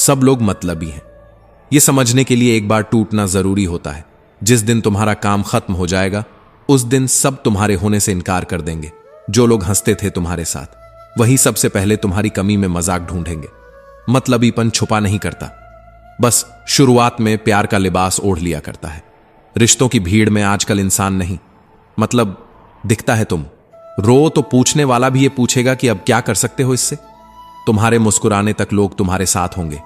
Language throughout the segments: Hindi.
सब लोग मतलबी हैं। यह समझने के लिए एक बार टूटना जरूरी होता है। जिस दिन तुम्हारा काम खत्म हो जाएगा उस दिन सब तुम्हारे होने से इनकार कर देंगे। जो लोग हंसते थे तुम्हारे साथ वही सबसे पहले तुम्हारी कमी में मजाक ढूंढेंगे। मतलबीपन छुपा नहीं करता, बस शुरुआत में प्यार का लिबास ओढ़ लिया करता है। रिश्तों की भीड़ में आजकल इंसान नहीं, मतलब दिखता है तुम रो तो पूछने वाला भी ये पूछेगा कि अब क्या कर सकते हो इससे। तुम्हारे मुस्कुराने तक लोग तुम्हारे साथ होंगे।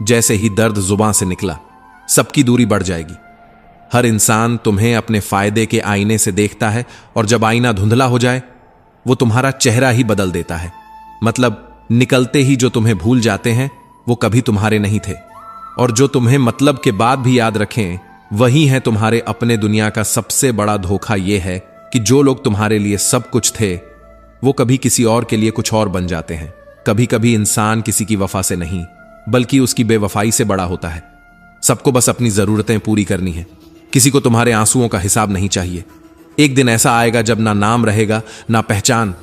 जैसे ही दर्द जुबान से निकला सबकी दूरी बढ़ जाएगी। हर इंसान तुम्हें अपने फायदे के आईने से देखता है और जब आईना धुंधला हो जाए वो तुम्हारा चेहरा ही बदल देता है। मतलब निकलते ही जो तुम्हें भूल जाते हैं वो कभी तुम्हारे नहीं थे, और जो तुम्हें मतलब के बाद भी याद रखें वही है तुम्हारे अपने। दुनिया का सबसे बड़ा धोखा यह है कि जो लोग तुम्हारे लिए सब कुछ थे वो कभी किसी और के लिए कुछ और बन जाते हैं। कभी कभी इंसान किसी की वफा से नहीं बल्कि उसकी बेवफाई से बड़ा होता है। सबको बस अपनी जरूरतें पूरी करनी है, किसी को तुम्हारे आंसुओं का हिसाब नहीं चाहिए। एक दिन ऐसा आएगा जब ना नाम रहेगा ना पहचान,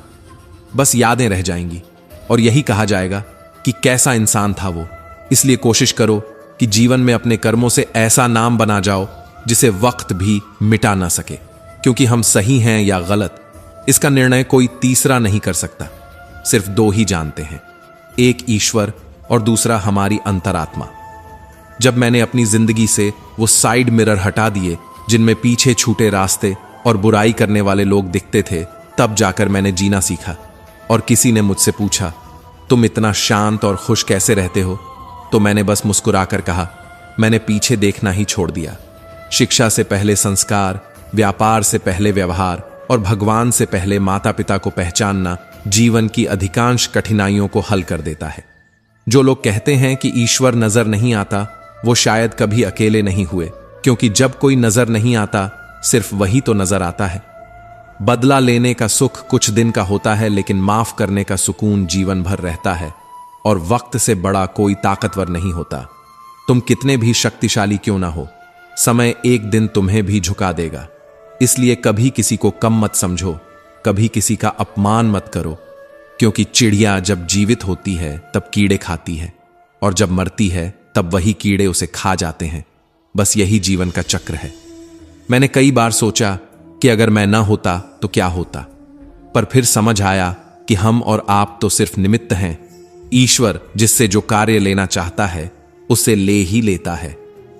बस यादें रह जाएंगी और यही कहा जाएगा कि कैसा इंसान था वो। इसलिए कोशिश करो कि जीवन में अपने कर्मों से ऐसा नाम बना जाओ जिसे वक्त भी मिटा ना सके, क्योंकि हम सही हैं या गलत इसका निर्णय कोई तीसरा नहीं कर सकता। सिर्फ दो ही जानते हैं, एक ईश्वर और दूसरा हमारी अंतरात्मा। जब मैंने अपनी जिंदगी से वो साइड मिरर हटा दिए जिनमें पीछे छूटे रास्ते और बुराई करने वाले लोग दिखते थे, तब जाकर मैंने जीना सीखा। और किसी ने मुझसे पूछा तुम इतना शांत और खुश कैसे रहते हो, तो मैंने बस मुस्कुराकर कहा मैंने पीछे देखना ही छोड़ दिया। शिक्षा से पहले संस्कार, व्यापार से पहले व्यवहार और भगवान से पहले माता पिता को पहचानना जीवन की अधिकांश कठिनाइयों को हल कर देता है। जो लोग कहते हैं कि ईश्वर नजर नहीं आता वो शायद कभी अकेले नहीं हुए, क्योंकि जब कोई नजर नहीं आता सिर्फ वही तो नजर आता है। बदला लेने का सुख कुछ दिन का होता है, लेकिन माफ करने का सुकून जीवन भर रहता है। और वक्त से बड़ा कोई ताकतवर नहीं होता। तुम कितने भी शक्तिशाली क्यों ना हो, समय एक दिन तुम्हें भी झुका देगा। इसलिए कभी किसी को कम मत समझो, कभी किसी का अपमान मत करो, क्योंकि चिड़िया जब जीवित होती है तब कीड़े खाती है और जब मरती है तब वही कीड़े उसे खा जाते हैं। बस यही जीवन का चक्र है। मैंने कई बार सोचा कि अगर मैं ना होता तो क्या होता, पर फिर समझ आया कि हम और आप तो सिर्फ निमित्त हैं। ईश्वर जिससे जो कार्य लेना चाहता है उसे ले ही लेता है।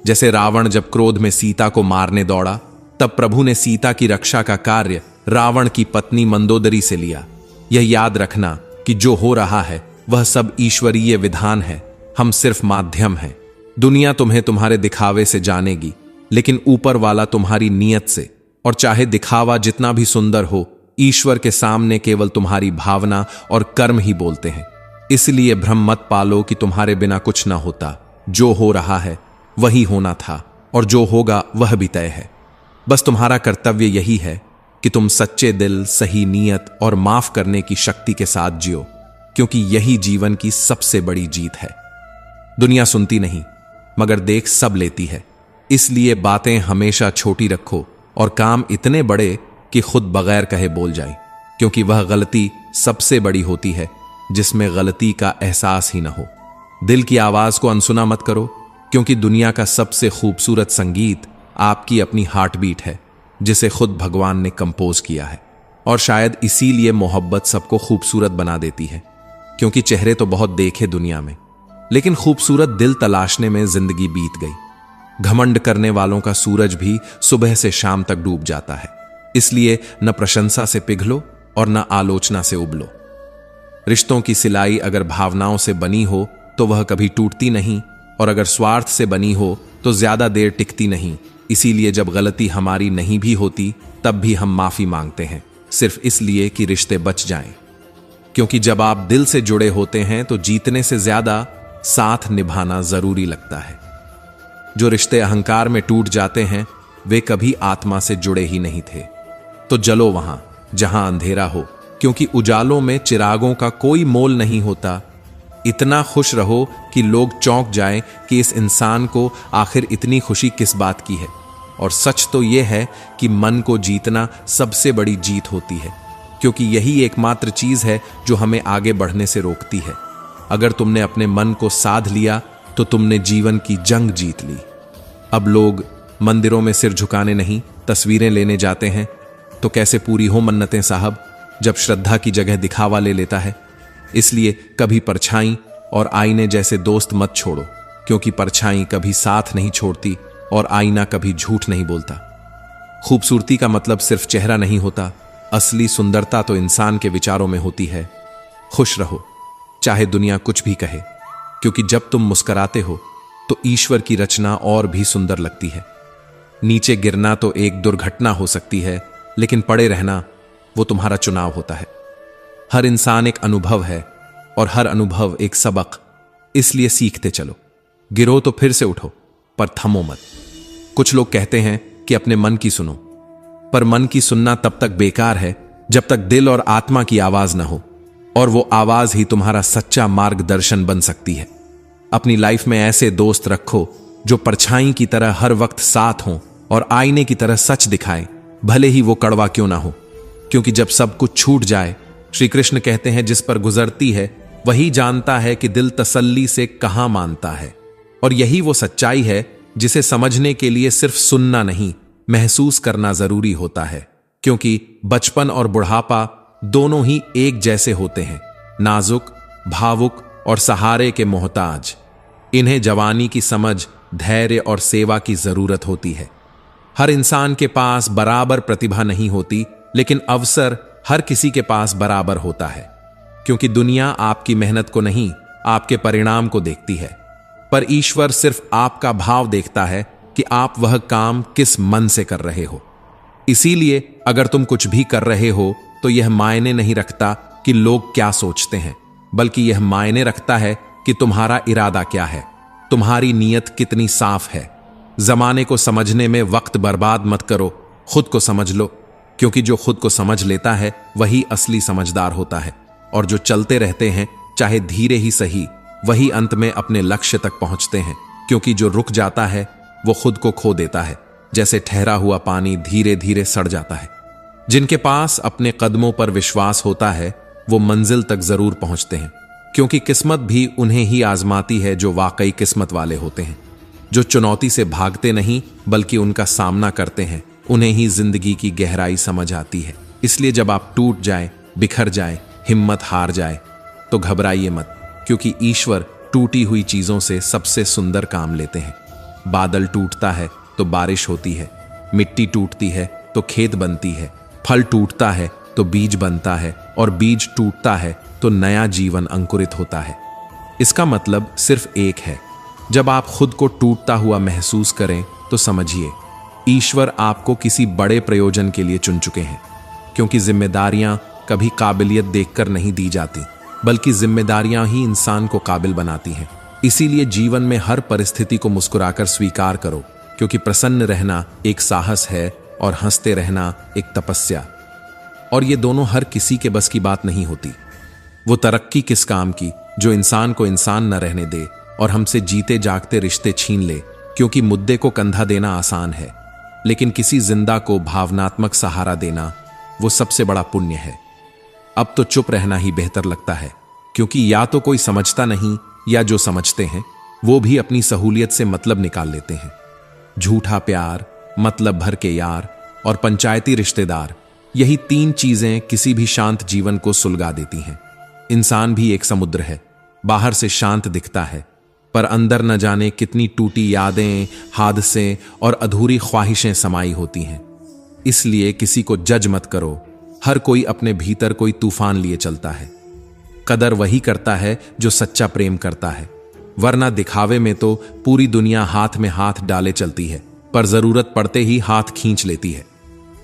जैसे रावण जब क्रोध में सीता को मारने दौड़ा, तब प्रभु ने सीता की रक्षा का कार्य रावण की पत्नी मंदोदरी से लिया। यह याद रखना कि जो हो रहा है वह सब ईश्वरीय विधान है, हम सिर्फ माध्यम हैं। दुनिया तुम्हें तुम्हारे दिखावे से जानेगी, लेकिन ऊपर वाला तुम्हारी नीयत से। और चाहे दिखावा जितना भी सुंदर हो, ईश्वर के सामने केवल तुम्हारी भावना और कर्म ही बोलते हैं। इसलिए भ्रम मत पालो कि तुम्हारे बिना कुछ ना होता। जो हो रहा है वही होना था और जो होगा वह भी तय है। बस तुम्हारा कर्तव्य यही है कि तुम सच्चे दिल, सही नीयत और माफ करने की शक्ति के साथ जियो, क्योंकि यही जीवन की सबसे बड़ी जीत है। दुनिया सुनती नहीं मगर देख सब लेती है। इसलिए बातें हमेशा छोटी रखो और काम इतने बड़े कि खुद बगैर कहे बोल जाए, क्योंकि वह गलती सबसे बड़ी होती है जिसमें गलती का एहसास ही ना हो। दिल की आवाज को अनसुना मत करो, क्योंकि दुनिया का सबसे खूबसूरत संगीत आपकी अपनी हार्ट बीट है, जिसे खुद भगवान ने कंपोज किया है। और शायद इसीलिए मोहब्बत सबको खूबसूरत बना देती है, क्योंकि चेहरे तो बहुत देखे दुनिया में, लेकिन खूबसूरत दिल तलाशने में जिंदगी बीत गई। घमंड करने वालों का सूरज भी सुबह से शाम तक डूब जाता है। इसलिए न प्रशंसा से पिघलो और न आलोचना से उबलो। रिश्तों की सिलाई अगर भावनाओं से बनी हो तो वह कभी टूटती नहीं, और अगर स्वार्थ से बनी हो तो ज्यादा देर टिकती नहीं। इसीलिए जब गलती हमारी नहीं भी होती तब भी हम माफी मांगते हैं, सिर्फ इसलिए कि रिश्ते बच जाएं। क्योंकि जब आप दिल से जुड़े होते हैं तो जीतने से ज्यादा साथ निभाना जरूरी लगता है। जो रिश्ते अहंकार में टूट जाते हैं वे कभी आत्मा से जुड़े ही नहीं थे। तो जलो वहां जहां अंधेरा हो, क्योंकि उजालों में चिरागों का कोई मोल नहीं होता। इतना खुश रहो कि लोग चौंक जाएं कि इस इंसान को आखिर इतनी खुशी किस बात की है। और सच तो यह है कि मन को जीतना सबसे बड़ी जीत होती है, क्योंकि यही एकमात्र चीज है जो हमें आगे बढ़ने से रोकती है। अगर तुमने अपने मन को साध लिया तो तुमने जीवन की जंग जीत ली। अब लोग मंदिरों में सिर झुकाने नहीं, तस्वीरें लेने जाते हैं, तो कैसे पूरी हो मन्नतें साहब, जब श्रद्धा की जगह दिखावा ले लेता है। इसलिए कभी परछाई और आईने जैसे दोस्त मत छोड़ो, क्योंकि परछाई कभी साथ नहीं छोड़ती और आईना कभी झूठ नहीं बोलता। खूबसूरती का मतलब सिर्फ चेहरा नहीं होता, असली सुंदरता तो इंसान के विचारों में होती है। खुश रहो, चाहे दुनिया कुछ भी कहे, क्योंकि जब तुम मुस्कुराते हो तो ईश्वर की रचना और भी सुंदर लगती है। नीचे गिरना तो एक दुर्घटना हो सकती है, लेकिन पड़े रहना वो तुम्हारा चुनाव होता है। हर इंसान एक अनुभव है और हर अनुभव एक सबक, इसलिए सीखते चलो। गिरो तो फिर से उठो, पर थमो मत। कुछ लोग कहते हैं कि अपने मन की सुनो, पर मन की सुनना तब तक बेकार है जब तक दिल और आत्मा की आवाज न हो, और वो आवाज ही तुम्हारा सच्चा मार्गदर्शन बन सकती है। अपनी लाइफ में ऐसे दोस्त रखो जो परछाई की तरह हर वक्त साथ हों और आईने की तरह सच दिखाएं, भले ही वो कड़वा क्यों ना हो। क्योंकि जब सब कुछ छूट जाए, श्री कृष्ण कहते हैं, जिस पर गुजरती है वही जानता है कि दिल तसल्ली से कहां मानता है। और यही वो सच्चाई है जिसे समझने के लिए सिर्फ सुनना नहीं, महसूस करना जरूरी होता है। क्योंकि बचपन और बुढ़ापा दोनों ही एक जैसे होते हैं, नाजुक, भावुक और सहारे के मोहताज। इन्हें जवानी की समझ, धैर्य और सेवा की जरूरत होती है। हर इंसान के पास बराबर प्रतिभा नहीं होती, लेकिन अवसर हर किसी के पास बराबर होता है। क्योंकि दुनिया आपकी मेहनत को नहीं, आपके परिणाम को देखती है, पर ईश्वर सिर्फ आपका भाव देखता है कि आप वह काम किस मन से कर रहे हो। इसीलिए अगर तुम कुछ भी कर रहे हो तो यह मायने नहीं रखता कि लोग क्या सोचते हैं, बल्कि यह मायने रखता है कि तुम्हारा इरादा क्या है, तुम्हारी नीयत कितनी साफ है। जमाने को समझने में वक्त बर्बाद मत करो, खुद को समझ लो। क्योंकि जो खुद को समझ लेता है वही असली समझदार होता है। और जो चलते रहते हैं, चाहे धीरे ही सही, वही अंत में अपने लक्ष्य तक पहुंचते हैं। क्योंकि जो रुक जाता है वो खुद को खो देता है, जैसे ठहरा हुआ पानी धीरे धीरे सड़ जाता है। जिनके पास अपने कदमों पर विश्वास होता है वो मंजिल तक जरूर पहुंचते हैं, क्योंकि किस्मत भी उन्हें ही आजमाती है जो वाकई किस्मत वाले होते हैं। जो चुनौती से भागते नहीं बल्कि उनका सामना करते हैं, उन्हें ही जिंदगी की गहराई समझ आती है। इसलिए जब आप टूट जाए, बिखर जाए, हिम्मत हार जाए, तो घबराइए मत, क्योंकि ईश्वर टूटी हुई चीजों से सबसे सुंदर काम लेते हैं। बादल टूटता है तो बारिश होती है, मिट्टी टूटती है तो खेत बनती है, फल टूटता है तो बीज बनता है, और बीज टूटता है तो नया जीवन अंकुरित होता है। इसका मतलब सिर्फ एक है, जब आप खुद को टूटता हुआ महसूस करें तो समझिए ईश्वर आपको किसी बड़े प्रयोजन के लिए चुन चुके हैं। क्योंकि जिम्मेदारियां कभी काबिलियत देखकर नहीं दी जाती, बल्कि जिम्मेदारियां ही इंसान को काबिल बनाती हैं। इसीलिए जीवन में हर परिस्थिति को मुस्कुराकर स्वीकार करो, क्योंकि प्रसन्न रहना एक साहस है और हंसते रहना एक तपस्या। और ये दोनों हर किसी के बस की बात नहीं होती। वो तरक्की किस काम की जो इंसान को इंसान न रहने दे और हमसे जीते जागते रिश्ते छीन ले। क्योंकि मुद्दे को कंधा देना आसान है, लेकिन किसी जिंदा को भावनात्मक सहारा देना वो सबसे बड़ा पुण्य है। अब तो चुप रहना ही बेहतर लगता है, क्योंकि या तो कोई समझता नहीं, या जो समझते हैं वो भी अपनी सहूलियत से मतलब निकाल लेते हैं। झूठा प्यार, मतलब भर के यार और पंचायती रिश्तेदार, यही तीन चीजें किसी भी शांत जीवन को सुलगा देती हैं। इंसान भी एक समुद्र है, बाहर से शांत दिखता है, पर अंदर न जाने कितनी टूटी यादें, हादसे और अधूरी ख्वाहिशें समाई होती हैं। इसलिए किसी को जज मत करो, हर कोई अपने भीतर कोई तूफान लिए चलता है। कदर वही करता है जो सच्चा प्रेम करता है, वरना दिखावे में तो पूरी दुनिया हाथ में हाथ डाले चलती है, पर जरूरत पड़ते ही हाथ खींच लेती है।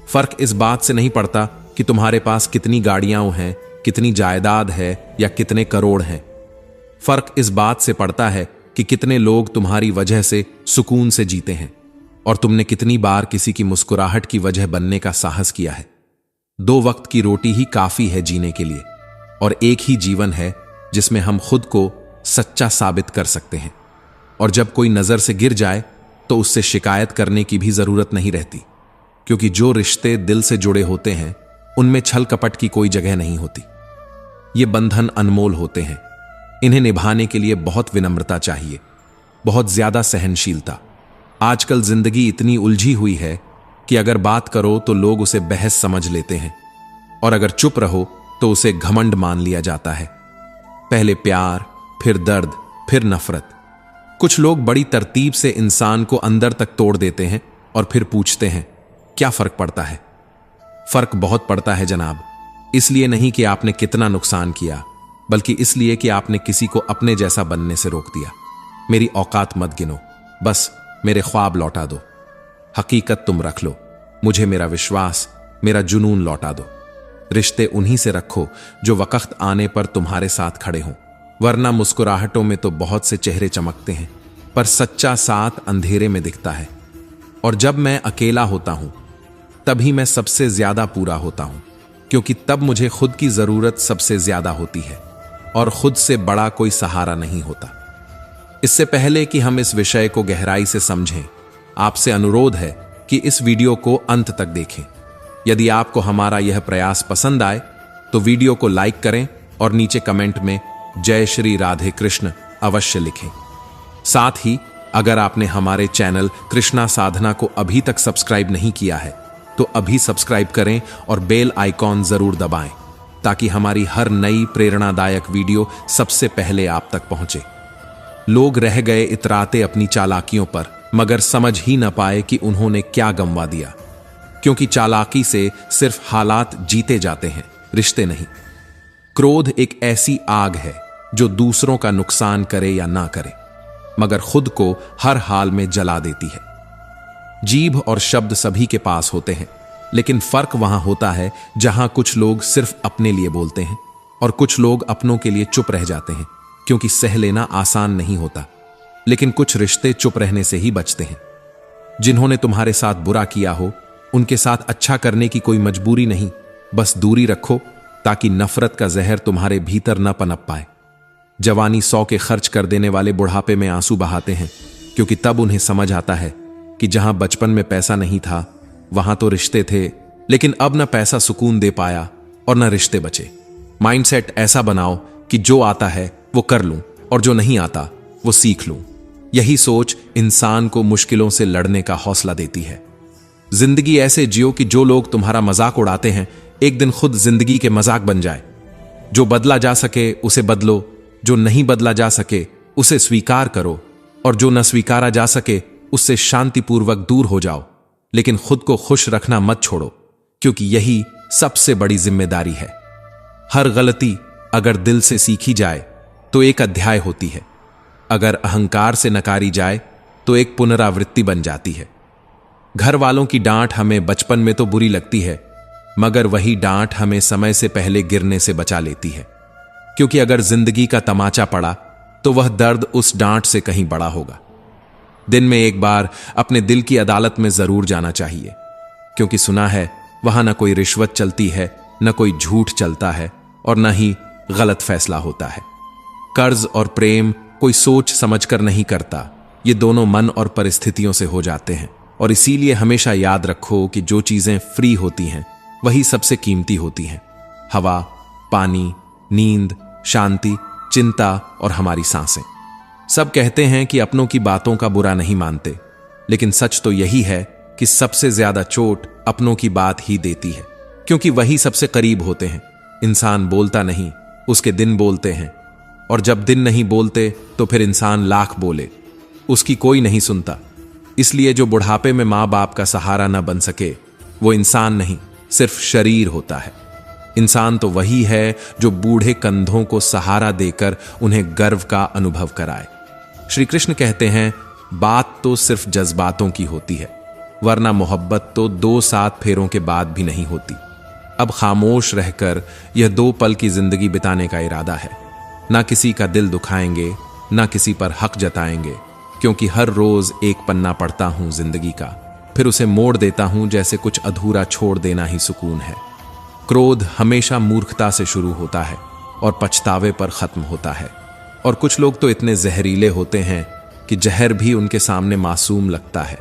फर्क इस बात से नहीं पड़ता कि तुम्हारे पास कितनी गाड़ियां हैं, कितनी जायदाद है या कितने करोड़ हैं। फर्क इस बात से पड़ता है कि कितने लोग तुम्हारी वजह से सुकून से जीते हैं, और तुमने कितनी बार किसी की मुस्कुराहट की वजह बनने का साहस किया है। 2 वक्त की रोटी ही काफी है जीने के लिए, और एक ही जीवन है जिसमें हम खुद को सच्चा साबित कर सकते हैं। और जब कोई नजर से गिर जाए तो उससे शिकायत करने की भी जरूरत नहीं रहती, क्योंकि जो रिश्ते दिल से जुड़े होते हैं उनमें छल कपट की कोई जगह नहीं होती। ये बंधन अनमोल होते हैं, इन्हें निभाने के लिए बहुत विनम्रता चाहिए। बहुत ज्यादा सहनशीलता। आजकल जिंदगी इतनी उलझी हुई है कि अगर बात करो तो लोग उसे बहस समझ लेते हैं, और अगर चुप रहो तो उसे घमंड मान लिया जाता है। पहले प्यार, फिर दर्द, फिर नफरत। कुछ लोग बड़ी तरतीब से इंसान को अंदर तक तोड़ देते हैं और फिर पूछते हैं क्या फर्क पड़ता है। फर्क बहुत पड़ता है जनाब। इसलिए नहीं कि आपने कितना नुकसान किया, बल्कि इसलिए कि आपने किसी को अपने जैसा बनने से रोक दिया। मेरी औकात मत गिनो, बस मेरे ख्वाब लौटा दो। हकीकत तुम रख लो, मुझे मेरा विश्वास, मेरा जुनून लौटा दो। रिश्ते उन्हीं से रखो जो वक्त आने पर तुम्हारे साथ खड़े हों, वरना मुस्कुराहटों में तो बहुत से चेहरे चमकते हैं, पर सच्चा साथ अंधेरे में दिखता है। और जब मैं अकेला होता हूं तभी मैं सबसे ज्यादा पूरा होता हूं, क्योंकि तब मुझे खुद की जरूरत सबसे ज्यादा होती है और खुद से बड़ा कोई सहारा नहीं होता। इससे पहले कि हम इस विषय को गहराई से समझें, आपसे अनुरोध है कि इस वीडियो को अंत तक देखें। यदि आपको हमारा यह प्रयास पसंद आए तो वीडियो को लाइक करें और नीचे कमेंट में जय श्री राधे कृष्ण अवश्य लिखें। साथ ही अगर आपने हमारे चैनल कृष्णा साधना को अभी तक सब्सक्राइब नहीं किया है तो अभी सब्सक्राइब करें और बेल आइकॉन जरूर दबाएं, ताकि हमारी हर नई प्रेरणादायक वीडियो सबसे पहले आप तक पहुंचे। लोग रह गए इतराते अपनी चालाकियों पर, मगर समझ ही न पाए कि उन्होंने क्या गंवा दिया, क्योंकि चालाकी से सिर्फ हालात जीते जाते हैं, रिश्ते नहीं। क्रोध एक ऐसी आग है जो दूसरों का नुकसान करे या ना करे, मगर खुद को हर हाल में जला देती है। जीभ और शब्द सभी के पास होते हैं, लेकिन फर्क वहां होता है जहां कुछ लोग सिर्फ अपने लिए बोलते हैं और कुछ लोग अपनों के लिए चुप रह जाते हैं, क्योंकि सह लेना आसान नहीं होता। लेकिन कुछ रिश्ते चुप रहने से ही बचते हैं। जिन्होंने तुम्हारे साथ बुरा किया हो, उनके साथ अच्छा करने की कोई मजबूरी नहीं, बस दूरी रखो ताकि नफरत का जहर तुम्हारे भीतर न पनप पाए। जवानी 100 के खर्च कर देने वाले बुढ़ापे में आंसू बहाते हैं, क्योंकि तब उन्हें समझ आता है कि जहां बचपन में पैसा नहीं था वहां तो रिश्ते थे, लेकिन अब न पैसा सुकून दे पाया और न रिश्ते बचे। माइंडसेट ऐसा बनाओ कि जो आता है वो कर लूं और जो नहीं आता वो सीख लूं। यही सोच इंसान को मुश्किलों से लड़ने का हौसला देती है। जिंदगी ऐसे जियो कि जो लोग तुम्हारा मजाक उड़ाते हैं एक दिन खुद जिंदगी के मजाक बन जाए। जो बदला जा सके उसे बदलो, जो नहीं बदला जा सके उसे स्वीकार करो, और जो न स्वीकारा जा सके उससे शांतिपूर्वक दूर हो जाओ। लेकिन खुद को खुश रखना मत छोड़ो, क्योंकि यही सबसे बड़ी जिम्मेदारी है। हर गलती अगर दिल से सीखी जाए तो एक अध्याय होती है, अगर अहंकार से नकारी जाए तो एक पुनरावृत्ति बन जाती है। घर वालों की डांट हमें बचपन में तो बुरी लगती है, मगर वही डांट हमें समय से पहले गिरने से बचा लेती है, क्योंकि अगर जिंदगी का तमाचा पड़ा तो वह दर्द उस डांट से कहीं बड़ा होगा। दिन में एक बार अपने दिल की अदालत में जरूर जाना चाहिए, क्योंकि सुना है वहां न कोई रिश्वत चलती है, न कोई झूठ चलता है और न ही गलत फैसला होता है। कर्ज और प्रेम कोई सोच समझकर नहीं करता, ये दोनों मन और परिस्थितियों से हो जाते हैं। और इसीलिए हमेशा याद रखो कि जो चीजें फ्री होती हैं वही सबसे कीमती होती हैं। हवा, पानी, नींद, शांति, चिंता और हमारी सांसें। सब कहते हैं कि अपनों की बातों का बुरा नहीं मानते, लेकिन सच तो यही है कि सबसे ज्यादा चोट अपनों की बात ही देती है, क्योंकि वही सबसे करीब होते हैं। इंसान बोलता नहीं, उसके दिन बोलते हैं, और जब दिन नहीं बोलते तो फिर इंसान लाख बोले, उसकी कोई नहीं सुनता। इसलिए जो बुढ़ापे में माँ बाप का सहारा न बन सके वो इंसान नहीं, सिर्फ शरीर होता है। इंसान तो वही है जो बूढ़े कंधों को सहारा देकर उन्हें गर्व का अनुभव कराए। श्री कृष्ण कहते हैं, बात तो सिर्फ जज्बातों की होती है, वरना मोहब्बत तो 2-7 फेरों के बाद भी नहीं होती। अब खामोश रहकर यह 2 पल की जिंदगी बिताने का इरादा है। ना किसी का दिल दुखाएंगे, ना किसी पर हक जताएंगे, क्योंकि हर रोज एक पन्ना पढ़ता हूं जिंदगी का, फिर उसे मोड़ देता हूं जैसे कुछ अधूरा छोड़ देना ही सुकून है। क्रोध हमेशा मूर्खता से शुरू होता है और पछतावे पर खत्म होता है। और कुछ लोग तो इतने जहरीले होते हैं कि जहर भी उनके सामने मासूम लगता है।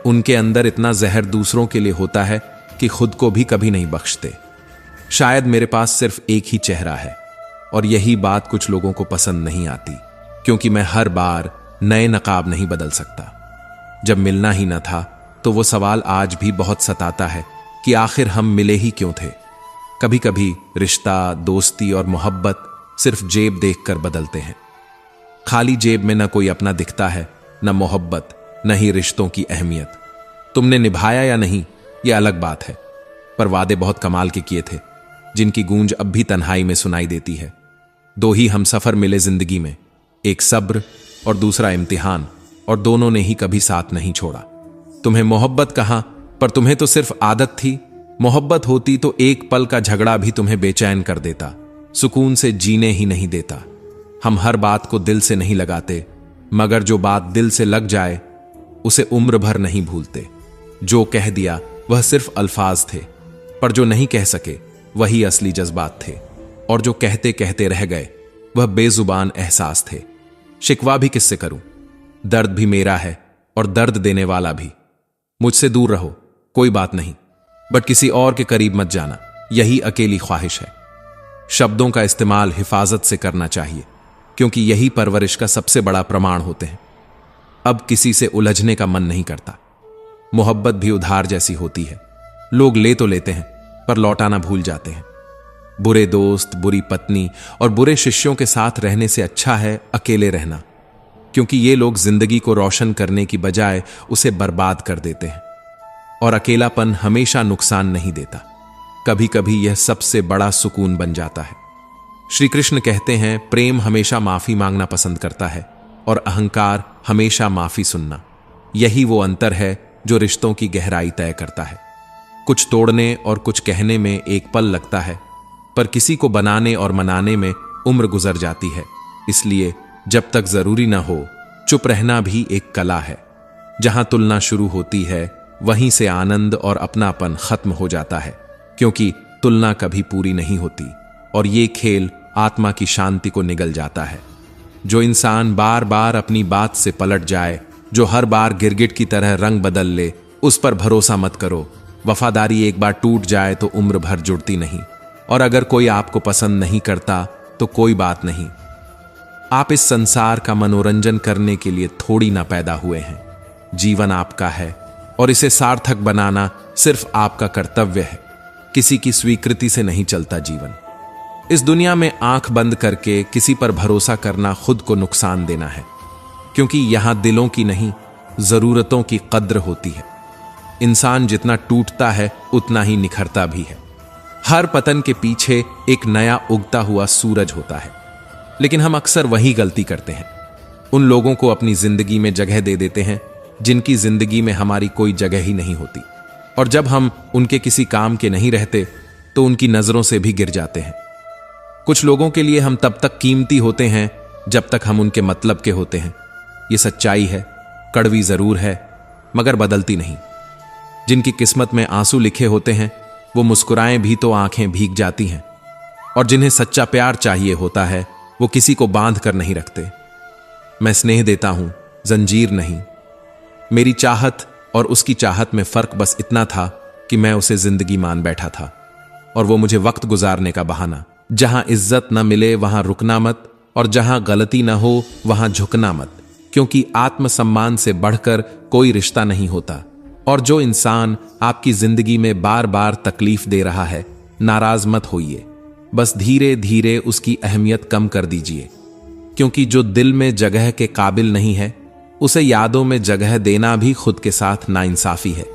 उनके अंदर इतना जहर दूसरों के लिए होता है कि खुद को भी कभी नहीं बख्शते। शायद मेरे पास सिर्फ एक ही चेहरा है, और यही बात कुछ लोगों को पसंद नहीं आती, क्योंकि मैं हर बार नए नकाब नहीं बदल सकता। जब मिलना ही न था तो वो सवाल आज भी बहुत सताता है कि आखिर हम मिले ही क्यों थे। कभी कभी रिश्ता, दोस्ती और मोहब्बत सिर्फ जेब देखकर बदलते हैं। खाली जेब में न कोई अपना दिखता है, न मोहब्बत, न ही रिश्तों की अहमियत। तुमने निभाया या नहीं ये अलग बात है, पर वादे बहुत कमाल के किए थे जिनकी गूंज अब भी तन्हाई में सुनाई देती है। दो ही हम सफर मिले जिंदगी में, एक सब्र और दूसरा इम्तिहान, और दोनों ने ही कभी साथ नहीं छोड़ा। तुम्हें मोहब्बत कहां, पर तुम्हें तो सिर्फ आदत थी। मोहब्बत होती तो एक पल का झगड़ा भी तुम्हें बेचैन कर देता, सुकून से जीने ही नहीं देता। हम हर बात को दिल से नहीं लगाते, मगर जो बात दिल से लग जाए उसे उम्र भर नहीं भूलते। जो कह दिया वह सिर्फ अल्फाज थे, पर जो नहीं कह सके वही असली जज्बात थे, और जो कहते कहते रह गए वह बेजुबान एहसास थे। शिकवा भी किससे करूं, दर्द भी मेरा है और दर्द देने वाला भी। मुझसे दूर रहो कोई बात नहीं, बट किसी और के करीब मत जाना, यही अकेली ख्वाहिश है। शब्दों का इस्तेमाल हिफाजत से करना चाहिए, क्योंकि यही परवरिश का सबसे बड़ा प्रमाण होते हैं। अब किसी से उलझने का मन नहीं करता। मोहब्बत भी उधार जैसी होती है, लोग ले तो लेते हैं पर लौटाना भूल जाते हैं। बुरे दोस्त, बुरी पत्नी और बुरे शिष्यों के साथ रहने से अच्छा है अकेले रहना, क्योंकि ये लोग जिंदगी को रोशन करने की बजाय उसे बर्बाद कर देते हैं। और अकेलापन हमेशा नुकसान नहीं देता, कभी कभी यह सबसे बड़ा सुकून बन जाता है। श्री कृष्ण कहते हैं, प्रेम हमेशा माफी मांगना पसंद करता है और अहंकार हमेशा माफी सुनना। यही वो अंतर है जो रिश्तों की गहराई तय करता है। कुछ तोड़ने और कुछ कहने में एक पल लगता है, पर किसी को बनाने और मनाने में उम्र गुजर जाती है। इसलिए जब तक जरूरी ना हो, चुप रहना भी एक कला है। जहां तुलना शुरू होती है वहीं से आनंद और अपनापन खत्म हो जाता है, क्योंकि तुलना कभी पूरी नहीं होती और ये खेल आत्मा की शांति को निगल जाता है। जो इंसान बार बार अपनी बात से पलट जाए, जो हर बार गिरगिट की तरह रंग बदल ले, उस पर भरोसा मत करो। वफादारी एक बार टूट जाए तो उम्र भर जुड़ती नहीं, और अगर कोई आपको पसंद नहीं करता तो कोई बात नहीं। आप इस संसार का मनोरंजन करने के लिए थोड़ी ना पैदा हुए हैं। जीवन आपका है और इसे सार्थक बनाना सिर्फ आपका कर्तव्य है। किसी की स्वीकृति से नहीं चलता जीवन। इस दुनिया में आंख बंद करके किसी पर भरोसा करना खुद को नुकसान देना है, क्योंकि यहां दिलों की नहीं, जरूरतों की कद्र होती है। इंसान जितना टूटता है उतना ही निखरता भी है। हर पतन के पीछे एक नया उगता हुआ सूरज होता है, लेकिन हम अक्सर वही गलती करते हैं। उन लोगों को अपनी जिंदगी में जगह दे देते हैं जिनकी जिंदगी में हमारी कोई जगह ही नहीं होती, और जब हम उनके किसी काम के नहीं रहते तो उनकी नजरों से भी गिर जाते हैं। कुछ लोगों के लिए हम तब तक कीमती होते हैं जब तक हम उनके मतलब के होते हैं। ये सच्चाई है, कड़वी जरूर है, मगर बदलती नहीं। जिनकी किस्मत में आंसू लिखे होते हैं वो मुस्कुराएं भी तो आंखें भीग जाती हैं, और जिन्हें सच्चा प्यार चाहिए होता है वो किसी को बांध कर नहीं रखते। मैं स्नेह देता हूं, जंजीर नहीं। मेरी चाहत और उसकी चाहत में फर्क बस इतना था कि मैं उसे जिंदगी मान बैठा था, और वो मुझे वक्त गुजारने का बहाना। जहां इज्जत न मिले वहां रुकना मत, और जहां गलती न हो वहां झुकना मत, क्योंकि आत्मसम्मान से बढ़कर कोई रिश्ता नहीं होता। और जो इंसान आपकी जिंदगी में बार बार तकलीफ दे रहा है, नाराज मत होइए, बस धीरे धीरे उसकी अहमियत कम कर दीजिए, क्योंकि जो दिल में जगह के काबिल नहीं है उसे यादों में जगह देना भी खुद के साथ नाइंसाफी है।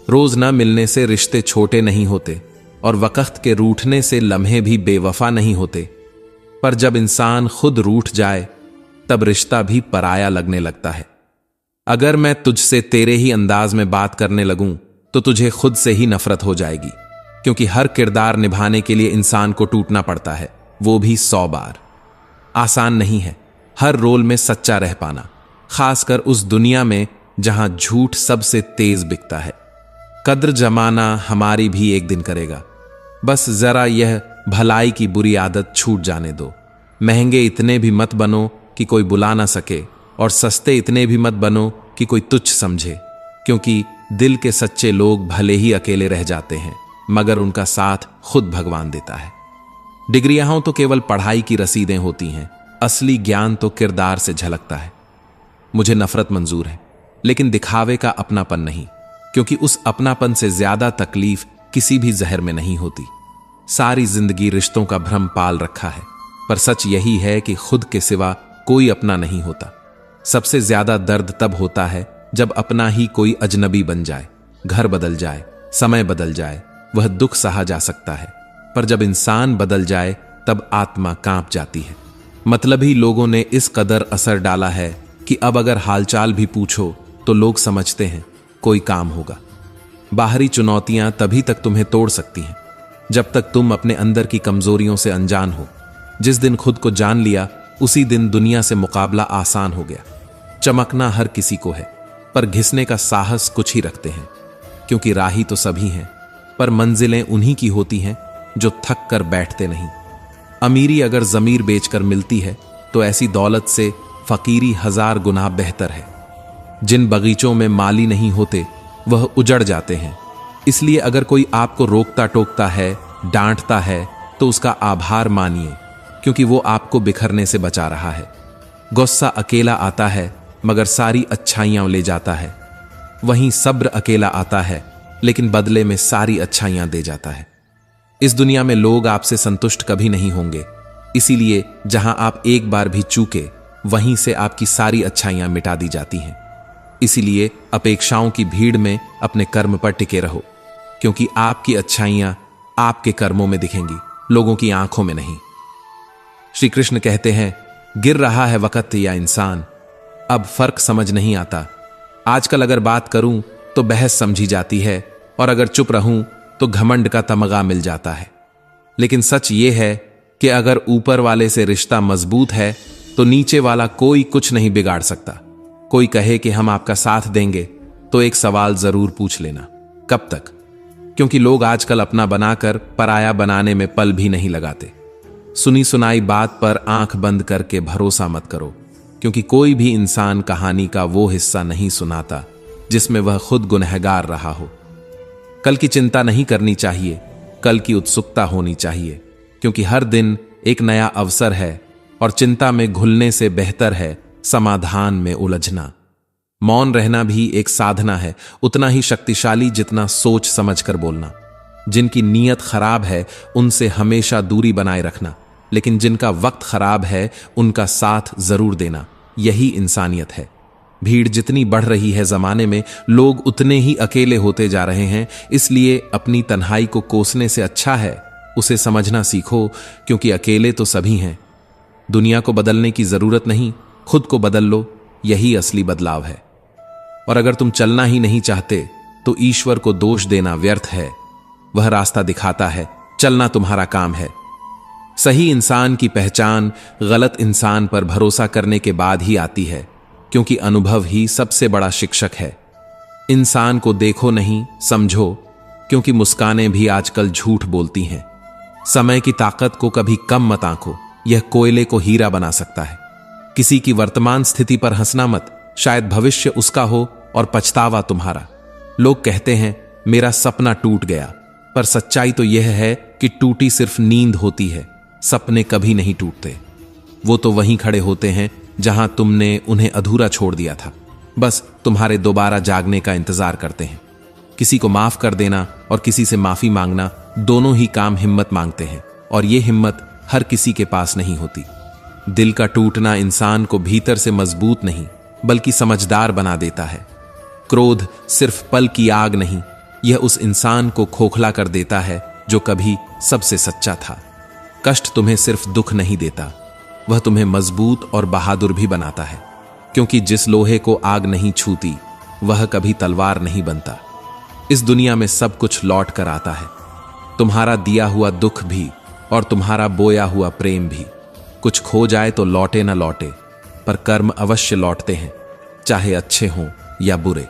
रोज न मिलने से रिश्ते छोटे नहीं होते, और वक्त के रूठने से लम्हे भी बेवफा नहीं होते, पर जब इंसान खुद रूठ जाए तब रिश्ता भी पराया लगने लगता है। अगर मैं तुझसे तेरे ही अंदाज में बात करने लगूं तो तुझे खुद से ही नफरत हो जाएगी, क्योंकि हर किरदार निभाने के लिए इंसान को टूटना पड़ता है, वो भी 100 बार। आसान नहीं है हर रोल में सच्चा रह पाना, खासकर उस दुनिया में जहां झूठ सबसे तेज बिकता है। कद्र जमाना हमारी भी एक दिन करेगा, बस जरा यह भलाई की बुरी आदत छूट जाने दो। महंगे इतने भी मत बनो कि कोई बुला ना सके, और सस्ते इतने भी मत बनो कि कोई तुच्छ समझे, क्योंकि दिल के सच्चे लोग भले ही अकेले रह जाते हैं, मगर उनका साथ खुद भगवान देता है। डिग्रियां तो केवल पढ़ाई की रसीदें होती हैं, असली ज्ञान तो किरदार से झलकता है। मुझे नफरत मंजूर है, लेकिन दिखावे का अपनापन नहीं, क्योंकि उस अपनापन से ज्यादा तकलीफ किसी भी जहर में नहीं होती। सारी जिंदगी रिश्तों का भ्रम पाल रखा है, पर सच यही है कि खुद के सिवा कोई अपना नहीं होता। सबसे ज्यादा दर्द तब होता है जब अपना ही कोई अजनबी बन जाए, घर बदल जाए, समय बदल जाए, वह दुख सहा जा सकता है, पर जब इंसान बदल जाए तब आत्मा कांप जाती है। मतलबी लोगों ने इस कदर असर डाला है कि अब अगर हालचाल भी पूछो तो लोग समझते हैं कोई काम होगा। बाहरी चुनौतियां तभी तक तुम्हें तोड़ सकती हैं जब तक तुम अपने अंदर की कमजोरियों से अनजान हो। जिस दिन खुद को जान लिया उसी दिन दुनिया से मुकाबला आसान हो गया। चमकना हर किसी को है, पर घिसने का साहस कुछ ही रखते हैं, क्योंकि राही तो सभी हैं, पर मंजिलें उन्हीं की होती हैं जो थक कर बैठते नहीं। अमीरी अगर जमीर बेचकर मिलती है तो ऐसी दौलत से फकीरी 1000 गुना बेहतर है। जिन बगीचों में माली नहीं होते वह उजड़ जाते हैं। इसलिए अगर कोई आपको रोकता टोकता है, डांटता है, तो उसका आभार मानिए, क्योंकि वो आपको बिखरने से बचा रहा है। गुस्सा अकेला आता है मगर सारी अच्छाइयां ले जाता है। वहीं सब्र अकेला आता है लेकिन बदले में सारी अच्छाइयां दे जाता है। इस दुनिया में लोग आपसे संतुष्ट कभी नहीं होंगे, इसीलिए जहां आप एक बार भी चूके वहीं से आपकी सारी अच्छाइयां मिटा दी जाती हैं। इसीलिए अपेक्षाओं की भीड़ में अपने कर्म पर टिके रहो, क्योंकि आपकी अच्छाइयां आपके कर्मों में दिखेंगी, लोगों की आंखों में नहीं। श्री कृष्ण कहते हैं, गिर रहा है वक्त या इंसान, अब फर्क समझ नहीं आता। आजकल अगर बात करूं तो बहस समझी जाती है, और अगर चुप रहूं तो घमंड का तमगा मिल जाता है। लेकिन सच यह है कि अगर ऊपर वाले से रिश्ता मजबूत है तो नीचे वाला कोई कुछ नहीं बिगाड़ सकता। कोई कहे कि हम आपका साथ देंगे तो एक सवाल जरूर पूछ लेना, कब तक? क्योंकि लोग आजकल अपना बनाकर पराया बनाने में पल भी नहीं लगाते। सुनी सुनाई बात पर आंख बंद करके भरोसा मत करो, क्योंकि कोई भी इंसान कहानी का वो हिस्सा नहीं सुनाता जिसमें वह खुद गुनहगार रहा हो। कल की चिंता नहीं करनी चाहिए, कल की उत्सुकता होनी चाहिए, क्योंकि हर दिन एक नया अवसर है और चिंता में घुलने से बेहतर है समाधान में उलझना। मौन रहना भी एक साधना है, उतना ही शक्तिशाली जितना सोच समझकर बोलना। जिनकी नीयत खराब है उनसे हमेशा दूरी बनाए रखना, लेकिन जिनका वक्त खराब है उनका साथ जरूर देना। यही इंसानियत है। भीड़ जितनी बढ़ रही है जमाने में, लोग उतने ही अकेले होते जा रहे हैं। इसलिए अपनी तन्हाई को कोसने से अच्छा है उसे समझना सीखो, क्योंकि अकेले तो सभी हैं। दुनिया को बदलने की जरूरत नहीं, खुद को बदल लो, यही असली बदलाव है। और अगर तुम चलना ही नहीं चाहते तो ईश्वर को दोष देना व्यर्थ है। वह रास्ता दिखाता है, चलना तुम्हारा काम है। सही इंसान की पहचान गलत इंसान पर भरोसा करने के बाद ही आती है, क्योंकि अनुभव ही सबसे बड़ा शिक्षक है। इंसान को देखो नहीं, समझो, क्योंकि मुस्कानें भी आजकल झूठ बोलती हैं। समय की ताकत को कभी कम मत आंको, यह कोयले को हीरा बना सकता है। किसी की वर्तमान स्थिति पर हंसना मत, शायद भविष्य उसका हो और पछतावा तुम्हारा। लोग कहते हैं मेरा सपना टूट गया, पर सच्चाई तो यह है कि टूटी सिर्फ नींद होती है, सपने कभी नहीं टूटते। वो तो वहीं खड़े होते हैं जहां तुमने उन्हें अधूरा छोड़ दिया था, बस तुम्हारे दोबारा जागने का इंतजार करते हैं। किसी को माफ कर देना और किसी से माफी मांगना, दोनों ही काम हिम्मत मांगते हैं, और ये हिम्मत हर किसी के पास नहीं होती। दिल का टूटना इंसान को भीतर से मजबूत नहीं बल्कि समझदार बना देता है। क्रोध सिर्फ पल की आग नहीं, यह उस इंसान को खोखला कर देता है जो कभी सबसे सच्चा था। कष्ट तुम्हें सिर्फ दुख नहीं देता, वह तुम्हें मजबूत और बहादुर भी बनाता है, क्योंकि जिस लोहे को आग नहीं छूती वह कभी तलवार नहीं बनता। इस दुनिया में सब कुछ लौट कर आता है, तुम्हारा दिया हुआ दुख भी और तुम्हारा बोया हुआ प्रेम भी। कुछ खो जाए तो लौटे ना लौटे, पर कर्म अवश्य लौटते हैं, चाहे अच्छे हों या बुरे।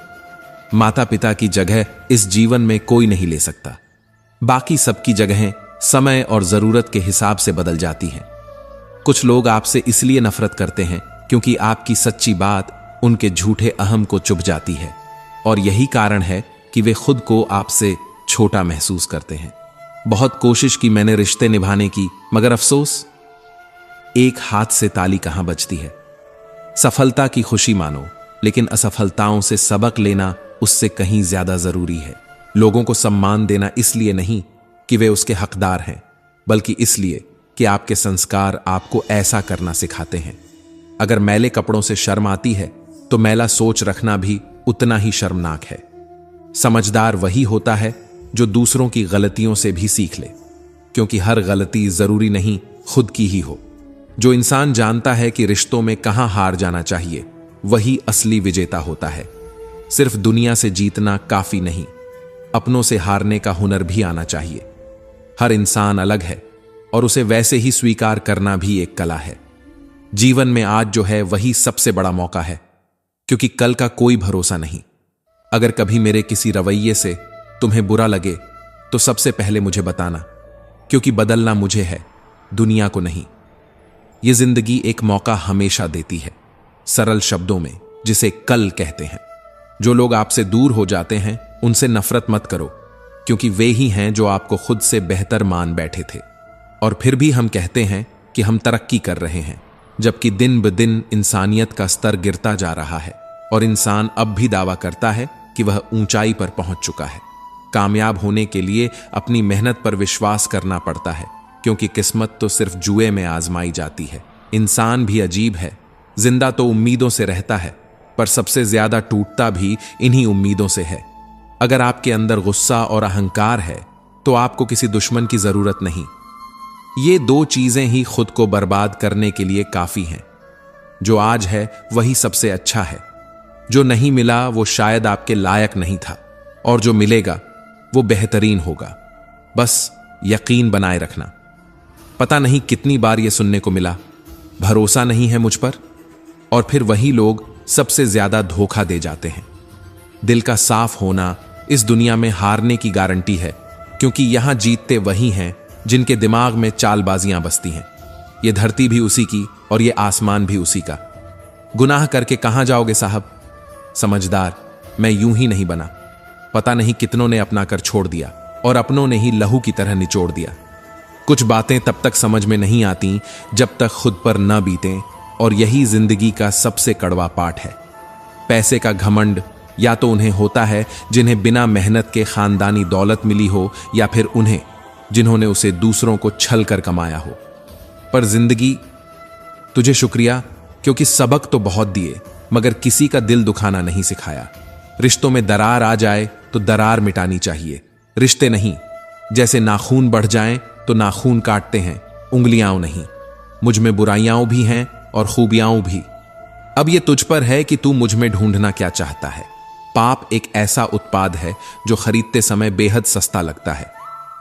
माता पिता की जगह इस जीवन में कोई नहीं ले सकता। बाकी सबकी जगहें समय और जरूरत के हिसाब से बदल जाती हैं। कुछ लोग आपसे इसलिए नफरत करते हैं क्योंकि आपकी सच्ची बात उनके झूठे अहम को चुभ जाती है, और यही कारण है कि वे खुद को आपसे छोटा महसूस करते हैं। बहुत कोशिश की मैंने रिश्ते निभाने की, मगर अफसोस, एक हाथ से ताली कहां बजती है। सफलता की खुशी मानो, लेकिन असफलताओं से सबक लेना उससे कहीं ज्यादा जरूरी है। लोगों को सम्मान देना इसलिए नहीं कि वे उसके हकदार हैं, बल्कि इसलिए कि आपके संस्कार आपको ऐसा करना सिखाते हैं। अगर मैले कपड़ों से शर्म आती है तो मैला सोच रखना भी उतना ही शर्मनाक है। समझदार वही होता है जो दूसरों की गलतियों से भी सीख ले, क्योंकि हर गलती जरूरी नहीं खुद की ही हो। जो इंसान जानता है कि रिश्तों में कहां हार जाना चाहिए, वही असली विजेता होता है। सिर्फ दुनिया से जीतना काफी नहीं, अपनों से हारने का हुनर भी आना चाहिए। हर इंसान अलग है और उसे वैसे ही स्वीकार करना भी एक कला है। जीवन में आज जो है वही सबसे बड़ा मौका है, क्योंकि कल का कोई भरोसा नहीं। अगर कभी मेरे किसी रवैये से तुम्हें बुरा लगे तो सबसे पहले मुझे बताना, क्योंकि बदलना मुझे है, दुनिया को नहीं। यह जिंदगी एक मौका हमेशा देती है, सरल शब्दों में, जिसे कल कहते हैं। जो लोग आपसे दूर हो जाते हैं उनसे नफरत मत करो, क्योंकि वे ही हैं जो आपको खुद से बेहतर मान बैठे थे। और फिर भी हम कहते हैं कि हम तरक्की कर रहे हैं, जबकि दिन ब दिन इंसानियत का स्तर गिरता जा रहा है और इंसान अब भी दावा करता है कि वह ऊंचाई पर पहुंच चुका है। कामयाब होने के लिए अपनी मेहनत पर विश्वास करना पड़ता है, क्योंकि किस्मत तो सिर्फ जुए में आजमाई जाती है। इंसान भी अजीब है, जिंदा तो उम्मीदों से रहता है, पर सबसे ज्यादा टूटता भी इन्हीं उम्मीदों से है। अगर आपके अंदर गुस्सा और अहंकार है तो आपको किसी दुश्मन की जरूरत नहीं। ये दो चीजें ही खुद को बर्बाद करने के लिए काफी हैं। जो आज है वही सबसे अच्छा है, जो नहीं मिला वो शायद आपके लायक नहीं था, और जो मिलेगा वो बेहतरीन होगा। बस यकीन बनाए रखना। पता नहीं कितनी बार यह सुनने को मिला, भरोसा नहीं है मुझ पर, और फिर वही लोग सबसे ज्यादा धोखा दे जाते हैं। दिल का साफ होना इस दुनिया में हारने की गारंटी है, क्योंकि यहां जीतते वही हैं जिनके दिमाग में चालबाजियां बसती हैं। ये धरती भी उसी की और ये आसमान भी उसी का। गुनाह करके कहां जाओगे साहब? समझदार मैं यूं ही नहीं बना। पता नहीं कितनों ने अपना कर छोड़ दिया और अपनों ने ही लहू की तरह निचोड़ दिया। कुछ बातें तब तक समझ में नहीं आती जब तक खुद पर न बीतें, और यही जिंदगी का सबसे कड़वा पाठ है। पैसे का घमंड या तो उन्हें होता है जिन्हें बिना मेहनत के खानदानी दौलत मिली हो, या फिर उन्हें जिन्होंने उसे दूसरों को छल कर कमाया हो। पर जिंदगी तुझे शुक्रिया, क्योंकि सबक तो बहुत दिए मगर किसी का दिल दुखाना नहीं सिखाया। रिश्तों में दरार आ जाए तो दरार मिटानी चाहिए, रिश्ते नहीं। जैसे नाखून बढ़ जाएं तो नाखून काटते हैं, उंगलियां नहीं। मुझ में बुराइयां भी हैं और खूबियां भी। अब यह तुझ पर है कि तू मुझ में ढूंढना क्या चाहता है। पाप एक ऐसा उत्पाद है जो खरीदते समय बेहद सस्ता लगता है,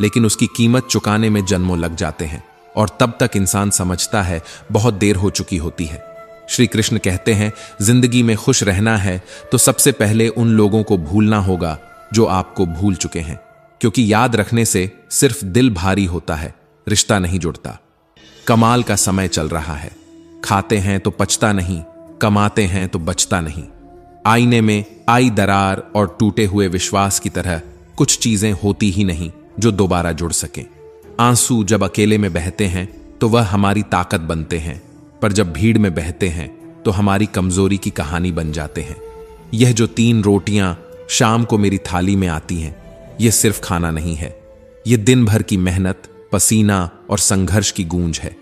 लेकिन उसकी कीमत चुकाने में जन्मों लग जाते हैं, और तब तक इंसान समझता है बहुत देर हो चुकी होती है। श्री कृष्ण कहते हैं, जिंदगी में खुश रहना है तो सबसे पहले उन लोगों को भूलना होगा जो आपको भूल चुके हैं, क्योंकि याद रखने से सिर्फ दिल भारी होता है, रिश्ता नहीं जुड़ता। कमाल का समय चल रहा है, खाते हैं तो पचता नहीं, कमाते हैं तो बचता नहीं। आईने में आई दरार और टूटे हुए विश्वास की तरह कुछ चीजें होती ही नहीं जो दोबारा जुड़ सकें। आंसू जब अकेले में बहते हैं तो वह हमारी ताकत बनते हैं, पर जब भीड़ में बहते हैं तो हमारी कमजोरी की कहानी बन जाते हैं। यह जो 3 रोटियां शाम को मेरी थाली में आती हैं, यह सिर्फ खाना नहीं है, यह दिन भर की मेहनत, पसीना और संघर्ष की गूंज है।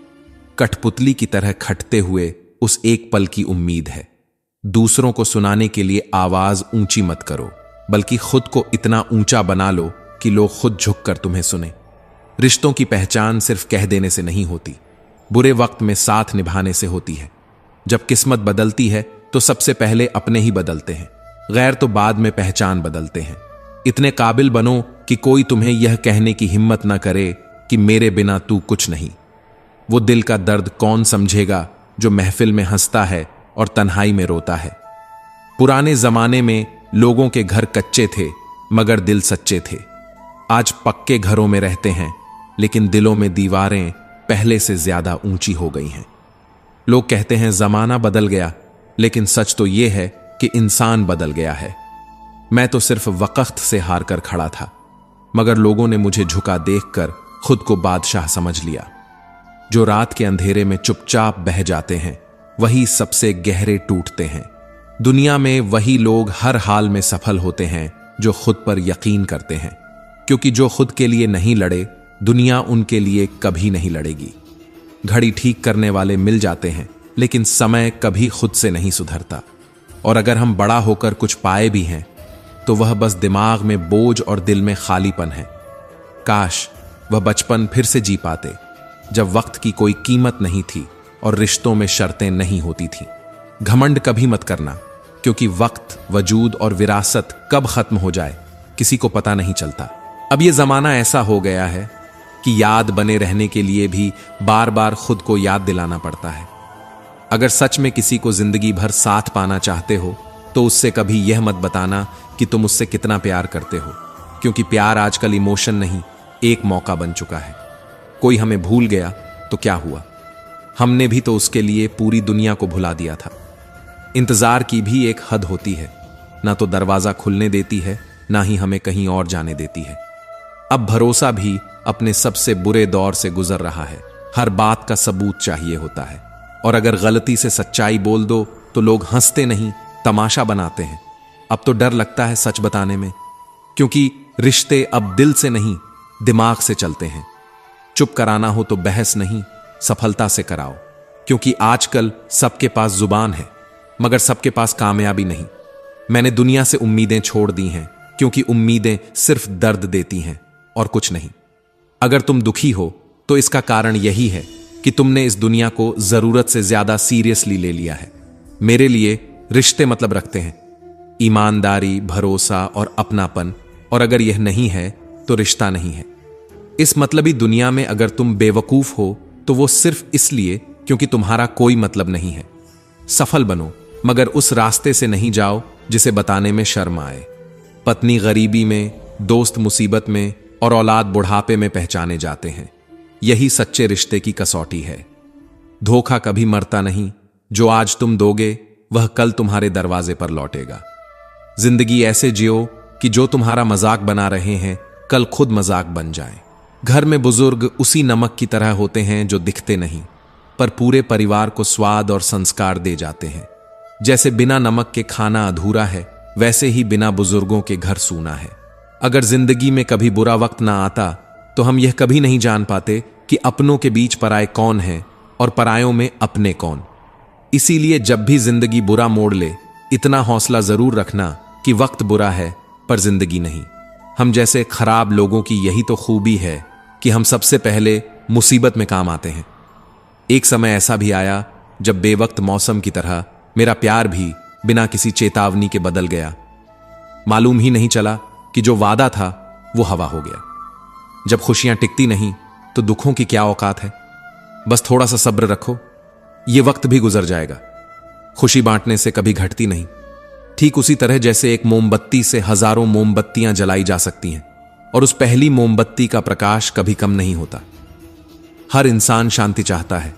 कठपुतली की तरह खटते हुए उस एक पल की उम्मीद है। दूसरों को सुनाने के लिए आवाज ऊंची मत करो, बल्कि खुद को इतना ऊंचा बना लो कि लोग खुद झुककर तुम्हें सुने। रिश्तों की पहचान सिर्फ कह देने से नहीं होती, बुरे वक्त में साथ निभाने से होती है। जब किस्मत बदलती है तो सबसे पहले अपने ही बदलते हैं, गैर तो बाद में पहचान बदलते हैं। इतने काबिल बनो कि कोई तुम्हें यह कहने की हिम्मत ना करे कि मेरे बिना तू कुछ नहीं। वो दिल का दर्द कौन समझेगा जो महफिल में हंसता है और तन्हाई में रोता है। पुराने जमाने में लोगों के घर कच्चे थे मगर दिल सच्चे थे। आज पक्के घरों में रहते हैं लेकिन दिलों में दीवारें पहले से ज्यादा ऊंची हो गई हैं। लोग कहते हैं जमाना बदल गया, लेकिन सच तो यह है कि इंसान बदल गया है। मैं तो सिर्फ वक्त से हार कर खड़ा था, मगर लोगों ने मुझे झुका देखकर खुद को बादशाह समझ लिया। जो रात के अंधेरे में चुपचाप बह जाते हैं वही सबसे गहरे टूटते हैं। दुनिया में वही लोग हर हाल में सफल होते हैं जो खुद पर यकीन करते हैं, क्योंकि जो खुद के लिए नहीं लड़े, दुनिया उनके लिए कभी नहीं लड़ेगी। घड़ी ठीक करने वाले मिल जाते हैं, लेकिन समय कभी खुद से नहीं सुधरता। और अगर हम बड़ा होकर कुछ पाए भी हैं, तो वह बस दिमाग में बोझ और दिल में खालीपन है। काश वह बचपन फिर से जी पाते, जब वक्त की कोई कीमत नहीं थी और रिश्तों में शर्तें नहीं होती थीं। घमंड कभी मत करना, क्योंकि वक्त, वजूद और विरासत कब खत्म हो जाए किसी को पता नहीं चलता। अब यह जमाना ऐसा हो गया है कि याद बने रहने के लिए भी बार बार खुद को याद दिलाना पड़ता है। अगर सच में किसी को जिंदगी भर साथ पाना चाहते हो, तो उससे कभी यह मत बताना कि तुम उससे कितना प्यार करते हो, क्योंकि प्यार आजकल इमोशन नहीं, एक मौका बन चुका है। कोई हमें भूल गया तो क्या हुआ, हमने भी तो उसके लिए पूरी दुनिया को भुला दिया था। इंतजार की भी एक हद होती है, ना तो दरवाजा खुलने देती है, ना ही हमें कहीं और जाने देती है। अब भरोसा भी अपने सबसे बुरे दौर से गुजर रहा है। हर बात का सबूत चाहिए होता है, और अगर गलती से सच्चाई बोल दो तो लोग हंसते नहीं, तमाशा बनाते हैं। अब तो डर लगता है सच बताने में, क्योंकि रिश्ते अब दिल से नहीं, दिमाग से चलते हैं। चुप कराना हो तो बहस नहीं, सफलता से कराओ, क्योंकि आजकल सबके पास जुबान है, मगर सबके पास कामयाबी नहीं। मैंने दुनिया से उम्मीदें छोड़ दी हैं, क्योंकि उम्मीदें सिर्फ दर्द देती हैं और कुछ नहीं। अगर तुम दुखी हो तो इसका कारण यही है कि तुमने इस दुनिया को जरूरत से ज्यादा सीरियसली ले लिया है। मेरे लिए रिश्ते मतलब रखते हैं ईमानदारी, भरोसा और अपनापन, और अगर यह नहीं है तो रिश्ता नहीं है। इस मतलबी दुनिया में अगर तुम बेवकूफ हो तो वो सिर्फ इसलिए क्योंकि तुम्हारा कोई मतलब नहीं है। सफल बनो, मगर उस रास्ते से नहीं जाओ जिसे बताने में शर्म आए। पत्नी गरीबी में, दोस्त मुसीबत में और औलाद बुढ़ापे में पहचाने जाते हैं। यही सच्चे रिश्ते की कसौटी है। धोखा कभी मरता नहीं, जो आज तुम दोगे वह कल तुम्हारे दरवाजे पर लौटेगा। जिंदगी ऐसे जियो कि जो तुम्हारा मजाक बना रहे हैं कल खुद मजाक बन जाए। घर में बुजुर्ग उसी नमक की तरह होते हैं जो दिखते नहीं, पर पूरे परिवार को स्वाद और संस्कार दे जाते हैं। जैसे बिना नमक के खाना अधूरा है, वैसे ही बिना बुजुर्गों के घर सूना है। अगर जिंदगी में कभी बुरा वक्त ना आता तो हम यह कभी नहीं जान पाते कि अपनों के बीच पराये कौन है और परायों में अपने कौन। इसीलिए जब भी जिंदगी बुरा मोड़ ले, इतना हौसला जरूर रखना कि वक्त बुरा है पर जिंदगी नहीं। हम जैसे खराब लोगों की यही तो खूबी है कि हम सबसे पहले मुसीबत में काम आते हैं। एक समय ऐसा भी आया जब बेवक्त मौसम की तरह मेरा प्यार भी बिना किसी चेतावनी के बदल गया। मालूम ही नहीं चला कि जो वादा था वो हवा हो गया। जब खुशियां टिकती नहीं तो दुखों की क्या औकात है। बस थोड़ा सा सब्र रखो, ये वक्त भी गुजर जाएगा। खुशी बांटने से कभी घटती नहीं। ठीक उसी तरह जैसे एक मोमबत्ती से हजारों मोमबत्तियां जलाई जा सकती हैं, और उस पहली मोमबत्ती का प्रकाश कभी कम नहीं होता। हर इंसान शांति चाहता है,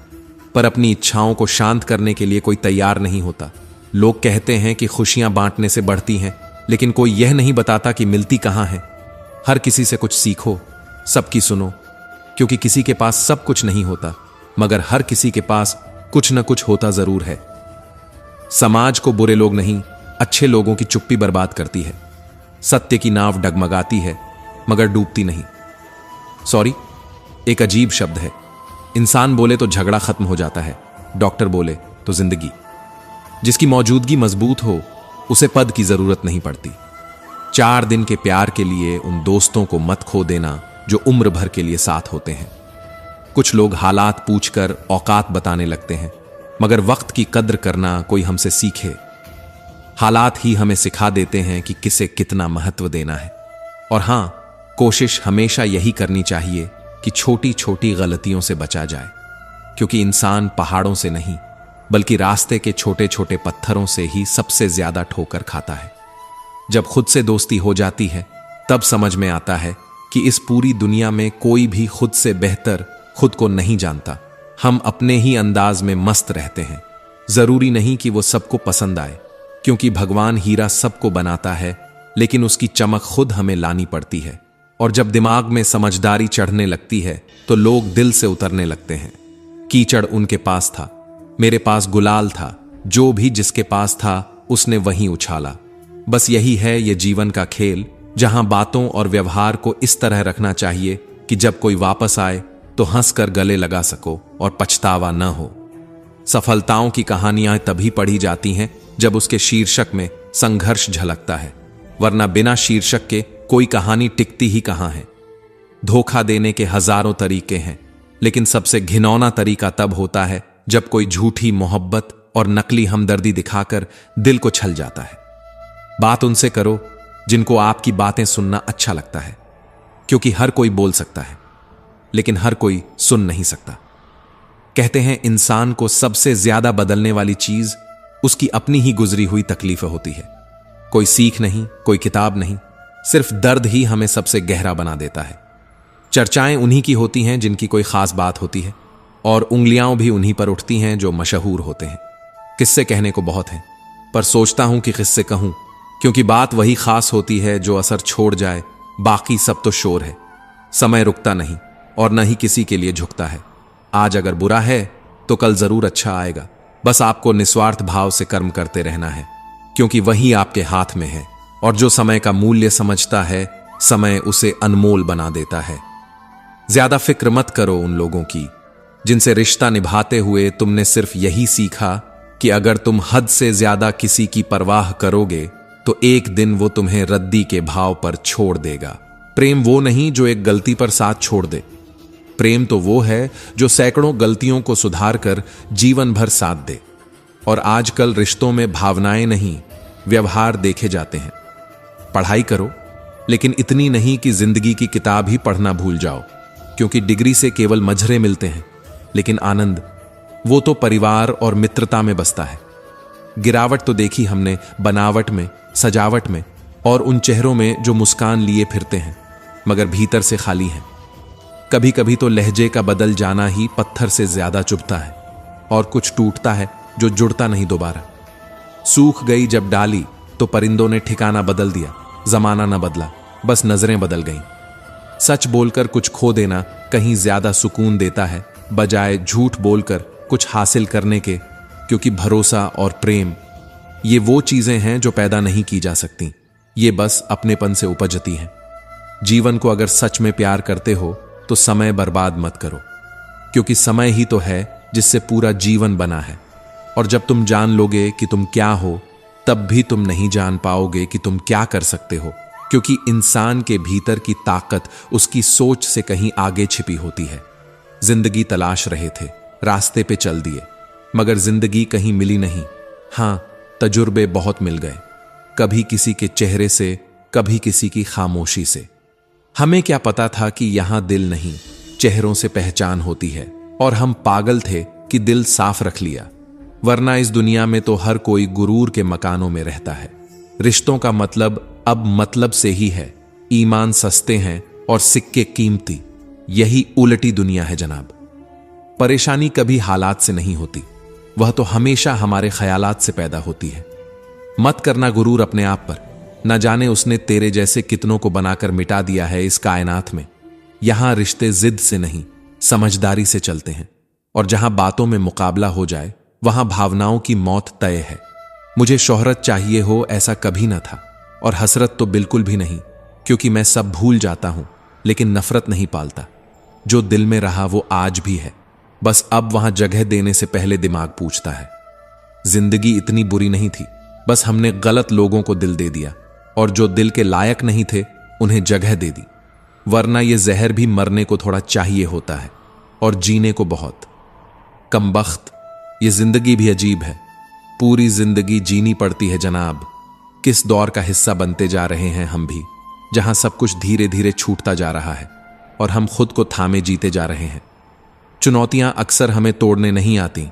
पर अपनी इच्छाओं को शांत करने के लिए कोई तैयार नहीं होता। लोग कहते हैं कि खुशियां बांटने से बढ़ती हैं, लेकिन कोई यह नहीं बताता कि मिलती कहां है। हर किसी से कुछ सीखो, सबकी सुनो, क्योंकि किसी के पास सब कुछ नहीं होता, मगर हर किसी के पास कुछ न कुछ होता जरूर है। समाज को बुरे लोग नहीं, अच्छे लोगों की चुप्पी बर्बाद करती है। सत्य की नाव डगमगाती है मगर डूबती नहीं। सॉरी एक अजीब शब्द है। इंसान बोले तो झगड़ा खत्म हो जाता है, डॉक्टर बोले तो जिंदगी। जिसकी मौजूदगी मजबूत हो उसे पद की जरूरत नहीं पड़ती। 4 दिन के प्यार के लिए उन दोस्तों को मत खो देना जो उम्र भर के लिए साथ होते हैं। कुछ लोग हालात पूछकर औकात बताने लगते हैं, मगर वक्त की कद्र करना कोई हमसे सीखे। हालात ही हमें सिखा देते हैं कि किसे कितना महत्व देना है। और हां, कोशिश हमेशा यही करनी चाहिए कि छोटी छोटी गलतियों से बचा जाए, क्योंकि इंसान पहाड़ों से नहीं बल्कि रास्ते के छोटे छोटे पत्थरों से ही सबसे ज्यादा ठोकर खाता है। जब खुद से दोस्ती हो जाती है तब समझ में आता है कि इस पूरी दुनिया में कोई भी खुद से बेहतर खुद को नहीं जानता। हम अपने ही अंदाज में मस्त रहते हैं। जरूरी नहीं कि वो सबको पसंद आए, क्योंकि भगवान हीरा सबको बनाता है, लेकिन उसकी चमक खुद हमें लानी पड़ती है। और जब दिमाग में समझदारी चढ़ने लगती है तो लोग दिल से उतरने लगते हैं। कीचड़ उनके पास था, मेरे पास गुलाल था, जो भी जिसके पास था उसने वहीं उछाला। बस यही है ये जीवन का खेल, जहां बातों और व्यवहार को इस तरह रखना चाहिए कि जब कोई वापस आए तो हंसकर गले लगा सको और पछतावा न हो। सफलताओं की कहानियां तभी पढ़ी जाती हैं जब उसके शीर्षक में संघर्ष झलकता है, वरना बिना शीर्षक के कोई कहानी टिकती ही कहां है। धोखा देने के हजारों तरीके हैं, लेकिन सबसे घिनौना तरीका तब होता है जब कोई झूठी मोहब्बत और नकली हमदर्दी दिखाकर दिल को छल जाता है। बात उनसे करो जिनको आपकी बातें सुनना अच्छा लगता है, क्योंकि हर कोई बोल सकता है लेकिन हर कोई सुन नहीं सकता। कहते हैं इंसान को सबसे ज्यादा बदलने वाली चीज उसकी अपनी ही गुजरी हुई तकलीफें होती है। कोई सीख नहीं, कोई किताब नहीं, सिर्फ दर्द ही हमें सबसे गहरा बना देता है। चर्चाएं उन्हीं की होती हैं जिनकी कोई खास बात होती है, और उंगलियां भी उन्हीं पर उठती हैं जो मशहूर होते हैं। किस्से कहने को बहुत हैं, पर सोचता हूं कि किस्से कहूं, क्योंकि बात वही खास होती है जो असर छोड़ जाए, बाकी सब तो शोर है। समय रुकता नहीं और न ही किसी के लिए झुकता है। आज अगर बुरा है तो कल जरूर अच्छा आएगा। बस आपको निस्वार्थ भाव से कर्म करते रहना है, क्योंकि वही आपके हाथ में है। और जो समय का मूल्य समझता है, समय उसे अनमोल बना देता है। ज्यादा फिक्र मत करो उन लोगों की जिनसे रिश्ता निभाते हुए तुमने सिर्फ यही सीखा कि अगर तुम हद से ज्यादा किसी की परवाह करोगे तो एक दिन वो तुम्हें रद्दी के भाव पर छोड़ देगा। प्रेम वो नहीं जो एक गलती पर साथ छोड़ दे। प्रेम तो वो है जो सैकड़ों गलतियों को सुधार कर जीवन भर साथ दे। और आजकल रिश्तों में भावनाएं नहीं, व्यवहार देखे जाते हैं। पढ़ाई करो, लेकिन इतनी नहीं कि जिंदगी की किताब ही पढ़ना भूल जाओ, क्योंकि डिग्री से केवल मजरे मिलते हैं, लेकिन आनंद वो तो परिवार और मित्रता में बसता है। गिरावट तो देखी हमने बनावट में, सजावट में, और उन चेहरों में जो मुस्कान लिए फिरते हैं मगर भीतर से खाली हैं। कभी कभी तो लहजे का बदल जाना ही पत्थर से ज्यादा चुभता है, और कुछ टूटता है जो जुड़ता नहीं दोबारा। सूख गई जब डाली तो परिंदों ने ठिकाना बदल दिया, जमाना न बदला, बस नजरें बदल गईं। सच बोलकर कुछ खो देना कहीं ज्यादा सुकून देता है, बजाय झूठ बोलकर कुछ हासिल करने के, क्योंकि भरोसा और प्रेम ये वो चीजें हैं जो पैदा नहीं की जा सकती, ये बस अपनेपन से उपजती हैं। जीवन को अगर सच में प्यार करते हो तो समय बर्बाद मत करो, क्योंकि समय ही तो है जिससे पूरा जीवन बना है। और जब तुम जान लोगे कि तुम क्या हो, तब भी तुम नहीं जान पाओगे कि तुम क्या कर सकते हो, क्योंकि इंसान के भीतर की ताकत उसकी सोच से कहीं आगे छिपी होती है। जिंदगी तलाश रहे थे, रास्ते पे चल दिए, मगर जिंदगी कहीं मिली नहीं। हां, तजुर्बे बहुत मिल गए, कभी किसी के चेहरे से, कभी किसी की खामोशी से। हमें क्या पता था कि यहां दिल नहीं, चेहरों से पहचान होती है, और हम पागल थे कि दिल साफ रख लिया, वरना इस दुनिया में तो हर कोई गुरूर के मकानों में रहता है। रिश्तों का मतलब अब मतलब से ही है। ईमान सस्ते हैं और सिक्के कीमती। यही उलटी दुनिया है जनाब। परेशानी कभी हालात से नहीं होती, वह तो हमेशा हमारे ख्यालात से पैदा होती है। मत करना गुरूर अपने आप पर, न जाने उसने तेरे जैसे कितनों को बनाकर मिटा दिया है इस कायनात में। यहां रिश्ते जिद से नहीं, समझदारी से चलते हैं, और जहां बातों में मुकाबला हो जाए वहां भावनाओं की मौत तय है। मुझे शोहरत चाहिए हो ऐसा कभी न था, और हसरत तो बिल्कुल भी नहीं, क्योंकि मैं सब भूल जाता हूं, लेकिन नफरत नहीं पालता। जो दिल में रहा वो आज भी है, बस अब वहां जगह देने से पहले दिमाग पूछता है। जिंदगी इतनी बुरी नहीं थी, बस हमने गलत लोगों को दिल दे दिया, और जो दिल के लायक नहीं थे उन्हें जगह दे दी। वरना ये जहर भी मरने को थोड़ा चाहिए होता है, और जीने को बहुत। कमबख्त, ये जिंदगी भी अजीब है। पूरी जिंदगी जीनी पड़ती है जनाब। किस दौर का हिस्सा बनते जा रहे हैं हम भी, जहां सब कुछ धीरे धीरे छूटता जा रहा है और हम खुद को थामे जीते जा रहे हैं। चुनौतियां अक्सर हमें तोड़ने नहीं आती,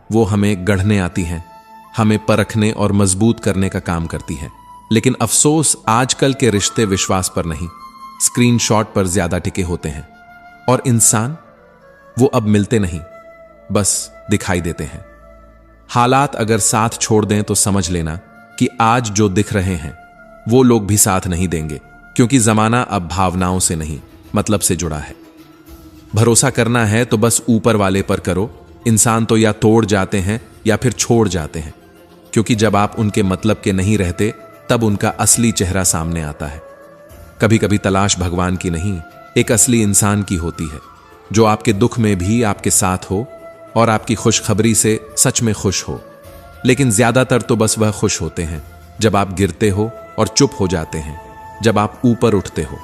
वो हमें गढ़ने आती हैं, हमें परखने और मजबूत करने का काम करती हैं। लेकिन अफसोस आजकल के रिश्ते विश्वास पर नहीं, स्क्रीनशॉट पर ज्यादा टिके होते हैं। और इंसान, वो अब मिलते नहीं, बस दिखाई देते हैं। हालात अगर साथ छोड़ दें तो समझ लेना कि आज जो दिख रहे हैं वो लोग भी साथ नहीं देंगे, क्योंकि जमाना अब भावनाओं से नहीं, मतलब से जुड़ा है। भरोसा करना है तो बस ऊपर वाले पर करो, इंसान तो या तोड़ जाते हैं या फिर छोड़ जाते हैं, क्योंकि जब आप उनके मतलब के नहीं रहते तब उनका असली चेहरा सामने आता है। कभी कभी तलाश भगवान की नहीं, एक असली इंसान की होती है, जो आपके दुख में भी आपके साथ हो और आपकी खुशखबरी से सच में खुश हो। लेकिन ज्यादातर तो बस वह खुश होते हैं जब आप गिरते हो और चुप हो जाते हैं जब आप ऊपर उठते हो।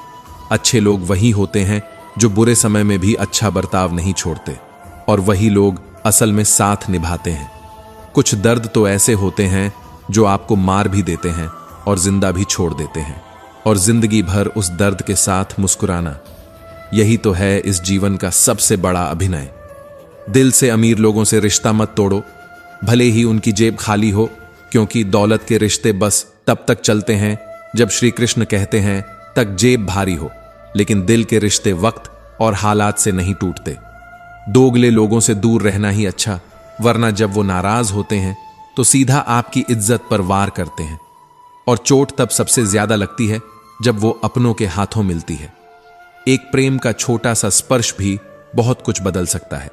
अच्छे लोग वही होते हैं जो बुरे समय में भी अच्छा बर्ताव नहीं छोड़ते, और वही लोग असल में साथ निभाते हैं। कुछ दर्द तो ऐसे होते हैं जो आपको मार भी देते हैं और जिंदा भी छोड़ देते हैं, और जिंदगी भर उस दर्द के साथ मुस्कुराना, यही तो है इस जीवन का सबसे बड़ा अभिनय। दिल से अमीर लोगों से रिश्ता मत तोड़ो, भले ही उनकी जेब खाली हो, क्योंकि दौलत के रिश्ते बस तब तक चलते हैं जब श्री कृष्ण कहते हैं तक जेब भारी हो, लेकिन दिल के रिश्ते वक्त और हालात से नहीं टूटते। दोगले लोगों से दूर रहना ही अच्छा, वरना जब वो नाराज होते हैं तो सीधा आपकी इज्जत पर वार करते हैं, और चोट तब सबसे ज्यादा लगती है जब वो अपनों के हाथों मिलती है। एक प्रेम का छोटा सा स्पर्श भी बहुत कुछ बदल सकता है।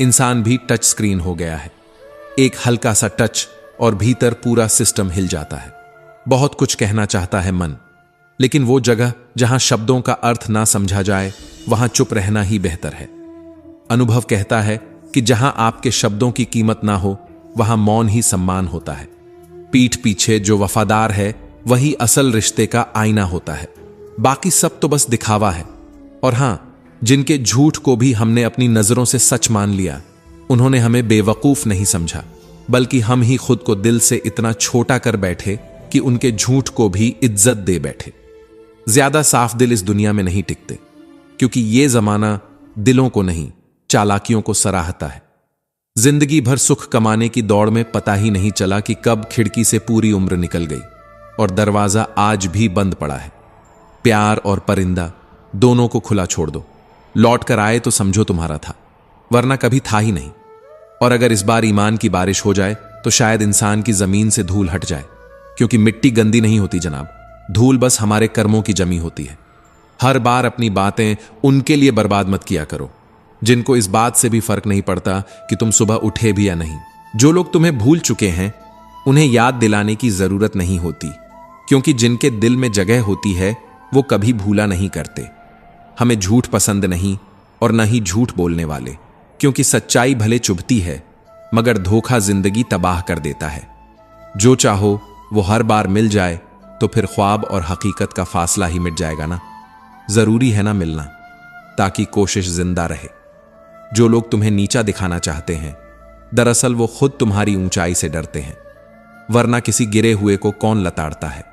इंसान भी टच स्क्रीन हो गया है, एक हल्का सा टच और भीतर पूरा सिस्टम हिल जाता है। बहुत कुछ कहना चाहता है मन, लेकिन वो जगह जहां शब्दों का अर्थ ना समझा जाए वहां चुप रहना ही बेहतर है। अनुभव कहता है कि जहां आपके शब्दों की कीमत ना हो वहां मौन ही सम्मान होता है। पीठ पीछे जो वफादार है वही असल रिश्ते का आईना होता है, बाकी सब तो बस दिखावा है। और हां, जिनके झूठ को भी हमने अपनी नजरों से सच मान लिया, उन्होंने हमें बेवकूफ नहीं समझा, बल्कि हम ही खुद को दिल से इतना छोटा कर बैठे कि उनके झूठ को भी इज्जत दे बैठे। ज्यादा साफ दिल इस दुनिया में नहीं टिकते, क्योंकि ये जमाना दिलों को नहीं चालाकियों को सराहता है। जिंदगी भर सुख कमाने की दौड़ में पता ही नहीं चला कि कब खिड़की से पूरी उम्र निकल गई और दरवाजा आज भी बंद पड़ा है। प्यार और परिंदा दोनों को खुला छोड़ दो, लौट कर आए तो समझो तुम्हारा था, वरना कभी था ही नहीं। और अगर इस बार ईमान की बारिश हो जाए तो शायद इंसान की जमीन से धूल हट जाए, क्योंकि मिट्टी गंदी नहीं होती जनाब, धूल बस हमारे कर्मों की जमी होती है। हर बार अपनी बातें उनके लिए बर्बाद मत किया करो जिनको इस बात से भी फर्क नहीं पड़ता कि तुम सुबह उठे भी या नहीं। जो लोग तुम्हें भूल चुके हैं उन्हें याद दिलाने की जरूरत नहीं होती, क्योंकि जिनके दिल में जगह होती है वो कभी भूला नहीं करते। हमें झूठ पसंद नहीं और न ही झूठ बोलने वाले, क्योंकि सच्चाई भले चुभती है मगर धोखा जिंदगी तबाह कर देता है। जो चाहो वो हर बार मिल जाए तो फिर ख्वाब और हकीकत का फासला ही मिट जाएगा ना। जरूरी है ना मिलना, ताकि कोशिश जिंदा रहे। जो लोग तुम्हें नीचा दिखाना चाहते हैं दरअसल वो खुद तुम्हारी ऊंचाई से डरते हैं, वरना किसी गिरे हुए को कौन लताड़ता है।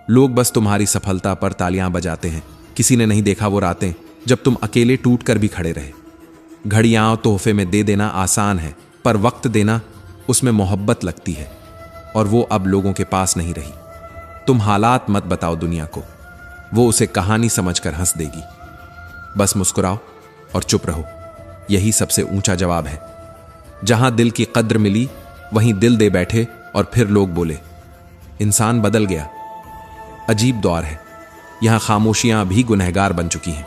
लोग बस तुम्हारी सफलता पर तालियां बजाते हैं। किसी ने नहीं देखा वो रातें जब तुम अकेले टूट कर भी खड़े रहे। घड़ियां तोहफे में दे देना आसान है, पर वक्त देना उसमें मोहब्बत लगती है, और वो अब लोगों के पास नहीं रही। तुम हालात मत बताओ दुनिया को, वो उसे कहानी समझकर हंस देगी। बस मुस्कुराओ और चुप रहो, यही सबसे ऊंचा जवाब है। जहां दिल की कद्र मिली वहीं दिल दे बैठे और फिर लोग बोले इंसान बदल गया। अजीब दौर है, यहां खामोशियां भी गुनहगार बन चुकी हैं।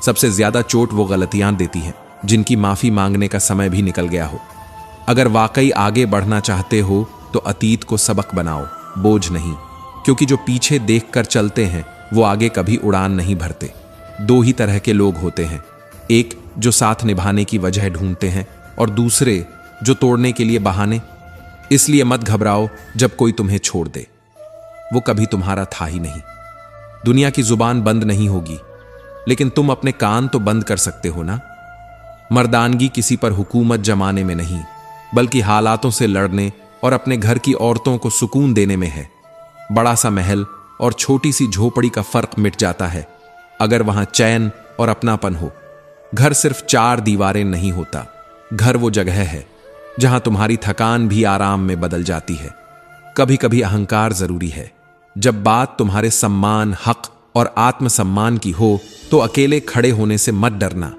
सबसे ज्यादा चोट वो गलतियां देती हैं जिनकी माफी मांगने का समय भी निकल गया हो। अगर वाकई आगे बढ़ना चाहते हो तो अतीत को सबक बनाओ, बोझ नहीं, क्योंकि जो पीछे देखकर चलते हैं वो आगे कभी उड़ान नहीं भरते। दो ही तरह के लोग होते हैं, एक जो साथ निभाने की वजह ढूंढते हैं और दूसरे जो तोड़ने के लिए बहाने। इसलिए मत घबराओ जब कोई तुम्हें छोड़ दे, वो कभी तुम्हारा था ही नहीं। दुनिया की जुबान बंद नहीं होगी, लेकिन तुम अपने कान तो बंद कर सकते हो ना। मर्दानगी किसी पर हुकूमत जमाने में नहीं, बल्कि हालातों से लड़ने और अपने घर की औरतों को सुकून देने में है। बड़ा सा महल और छोटी सी झोपड़ी का फर्क मिट जाता है अगर वहां चैन और अपनापन हो। घर सिर्फ चार दीवारें नहीं होता, घर वो जगह है जहां तुम्हारी थकान भी आराम में बदल जाती है। कभी कभी अहंकार जरूरी है। जब बात तुम्हारे सम्मान, हक और आत्मसम्मान की हो तो अकेले खड़े होने से मत डरना।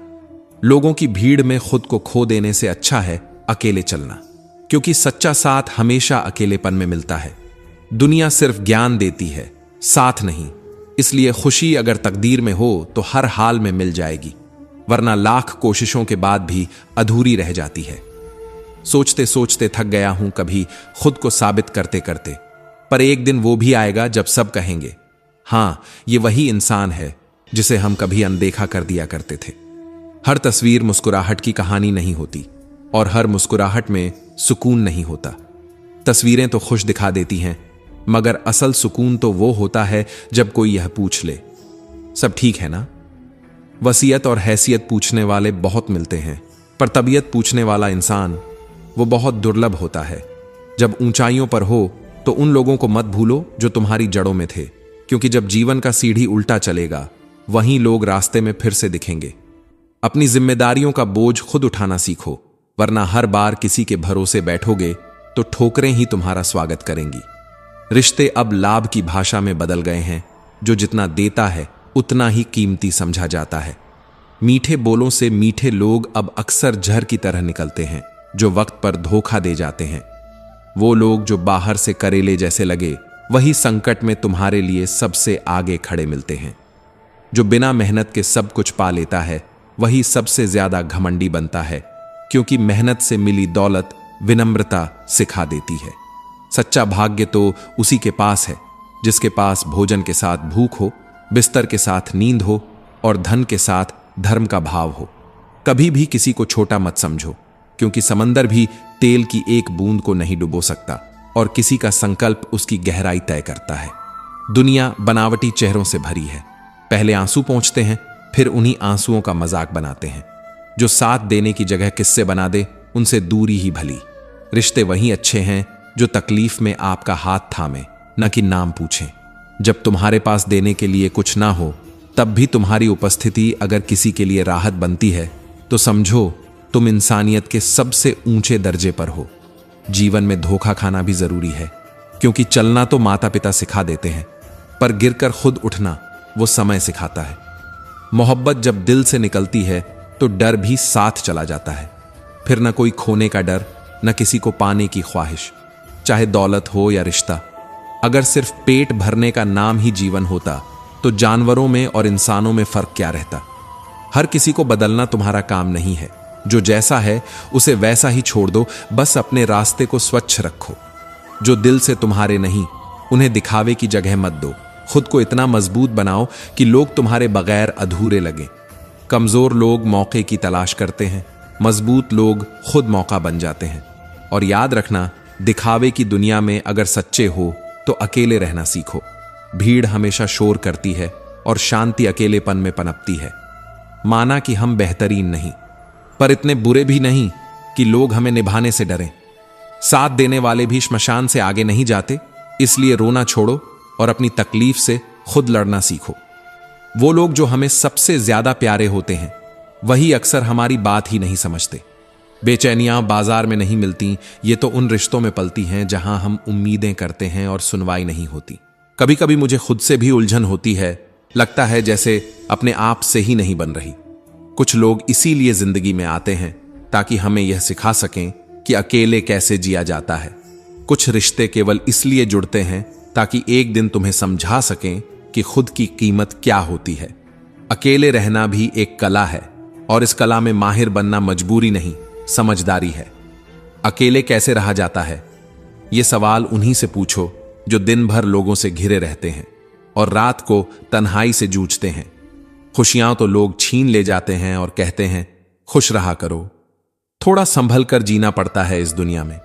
लोगों की भीड़ में खुद को खो देने से अच्छा है अकेले चलना, क्योंकि सच्चा साथ हमेशा अकेलेपन में मिलता है। दुनिया सिर्फ ज्ञान देती है, साथ नहीं। इसलिए खुशी अगर तकदीर में हो तो हर हाल में मिल जाएगी, वरना लाख कोशिशों के बाद भी अधूरी रह जाती है। सोचते सोचते थक गया हूं कभी खुद को साबित करते करते। पर एक दिन वो भी आएगा जब सब कहेंगे, हां ये वही इंसान है जिसे हम कभी अनदेखा कर दिया करते थे। हर तस्वीर मुस्कुराहट की कहानी नहीं होती और हर मुस्कुराहट में सुकून नहीं होता। तस्वीरें तो खुश दिखा देती हैं, मगर असल सुकून तो वो होता है जब कोई यह पूछ ले, सब ठीक है ना। वसीयत और हैसियत पूछने वाले बहुत मिलते हैं, पर तबीयत पूछने वाला इंसान वो बहुत दुर्लभ होता है। जब ऊंचाइयों पर हो तो उन लोगों को मत भूलो जो तुम्हारी जड़ों में थे, क्योंकि जब जीवन का सीढ़ी उल्टा चलेगा वहीं लोग रास्ते में फिर से दिखेंगे। अपनी जिम्मेदारियों का बोझ खुद उठाना सीखो, वरना हर बार किसी के भरोसे बैठोगे तो ठोकरें ही तुम्हारा स्वागत करेंगी। रिश्ते अब लाभ की भाषा में बदल गए हैं, जो जितना देता है उतना ही कीमती समझा जाता है। मीठे बोलों से मीठे लोग अब अक्सर जहर की तरह निकलते हैं, जो वक्त पर धोखा दे जाते हैं। वो लोग जो बाहर से करेले जैसे लगे, वही संकट में तुम्हारे लिए सबसे आगे खड़े मिलते हैं। जो बिना मेहनत के सब कुछ पा लेता है, वही सबसे ज्यादा घमंडी बनता है, क्योंकि मेहनत से मिली दौलत विनम्रता सिखा देती है। सच्चा भाग्य तो उसी के पास है जिसके पास भोजन के साथ भूख हो, बिस्तर के साथ नींद हो और धन के साथ धर्म का भाव हो। कभी भी किसी को छोटा मत समझो, क्योंकि समंदर भी तेल की एक बूंद को नहीं डुबो सकता और किसी का संकल्प उसकी गहराई तय करता है। दुनिया बनावटी चेहरों से भरी है। पहले आंसू पहुंचते हैं, फिर उन्हीं आंसुओं का मजाक बनाते हैं। जो साथ देने की जगह किस्से बना दे, उनसे दूरी ही भली। रिश्ते वही अच्छे हैं जो तकलीफ में आपका हाथ थामे, न कि नाम पूछें। जब तुम्हारे पास देने के लिए कुछ ना हो, तब भी तुम्हारी उपस्थिति अगर किसी के लिए राहत बनती है, तो समझो तुम इंसानियत के सबसे ऊंचे दर्जे पर हो। जीवन में धोखा खाना भी जरूरी है, क्योंकि चलना तो माता पिता सिखा देते हैं, पर गिरकर खुद उठना वो समय सिखाता है। मोहब्बत जब दिल से निकलती है तो डर भी साथ चला जाता है। फिर न कोई खोने का डर, न किसी को पाने की ख्वाहिश, चाहे दौलत हो या रिश्ता। अगर सिर्फ पेट भरने का नाम ही जीवन होता, तो जानवरों में और इंसानों में फर्क क्या रहता। हर किसी को बदलना तुम्हारा काम नहीं है। जो जैसा है उसे वैसा ही छोड़ दो, बस अपने रास्ते को स्वच्छ रखो। जो दिल से तुम्हारे नहीं, उन्हें दिखावे की जगह मत दो। खुद को इतना मजबूत बनाओ कि लोग तुम्हारे बगैर अधूरे लगें। कमजोर लोग मौके की तलाश करते हैं, मजबूत लोग खुद मौका बन जाते हैं। और याद रखना, दिखावे की दुनिया में अगर सच्चे हो तो अकेले रहना सीखो। भीड़ हमेशा शोर करती है और शांति अकेलेपन में पनपती है। माना कि हम बेहतरीन नहीं, पर इतने बुरे भी नहीं कि लोग हमें निभाने से डरें। साथ देने वाले भी श्मशान से आगे नहीं जाते, इसलिए रोना छोड़ो और अपनी तकलीफ से खुद लड़ना सीखो। वो लोग जो हमें सबसे ज्यादा प्यारे होते हैं, वही अक्सर हमारी बात ही नहीं समझते। बेचैनियां बाजार में नहीं मिलती, ये तो उन रिश्तों में पलती हैं जहां हम उम्मीदें करते हैं और सुनवाई नहीं होती। कभी कभी मुझे खुद से भी उलझन होती है, लगता है जैसे अपने आप से ही नहीं बन रही। कुछ लोग इसीलिए जिंदगी में आते हैं ताकि हमें यह सिखा सकें कि अकेले कैसे जिया जाता है। कुछ रिश्ते केवल इसलिए जुड़ते हैं ताकि एक दिन तुम्हें समझा सकें कि खुद की कीमत क्या होती है। अकेले रहना भी एक कला है, और इस कला में माहिर बनना मजबूरी नहीं, समझदारी है। अकेले कैसे रहा जाता है, यह सवाल उन्हीं से पूछो जो दिन भर लोगों से घिरे रहते हैं और रात को तन्हाई से जूझते हैं। खुशियां तो लोग छीन ले जाते हैं और कहते हैं खुश रहा करो। थोड़ा संभल कर जीना पड़ता है इस दुनिया में,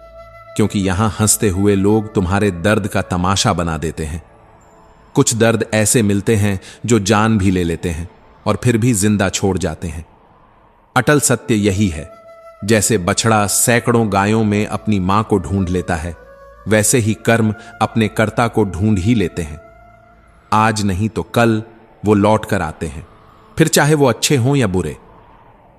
क्योंकि यहां हंसते हुए लोग तुम्हारे दर्द का तमाशा बना देते हैं। कुछ दर्द ऐसे मिलते हैं जो जान भी ले लेते हैं और फिर भी जिंदा छोड़ जाते हैं। अटल सत्य यही है, जैसे बछड़ा सैकड़ों गायों में अपनी मां को ढूंढ लेता है, वैसे ही कर्म अपने कर्ता को ढूंढ ही लेते हैं। आज नहीं तो कल वो लौट कर आते हैं, फिर चाहे वो अच्छे हों या बुरे।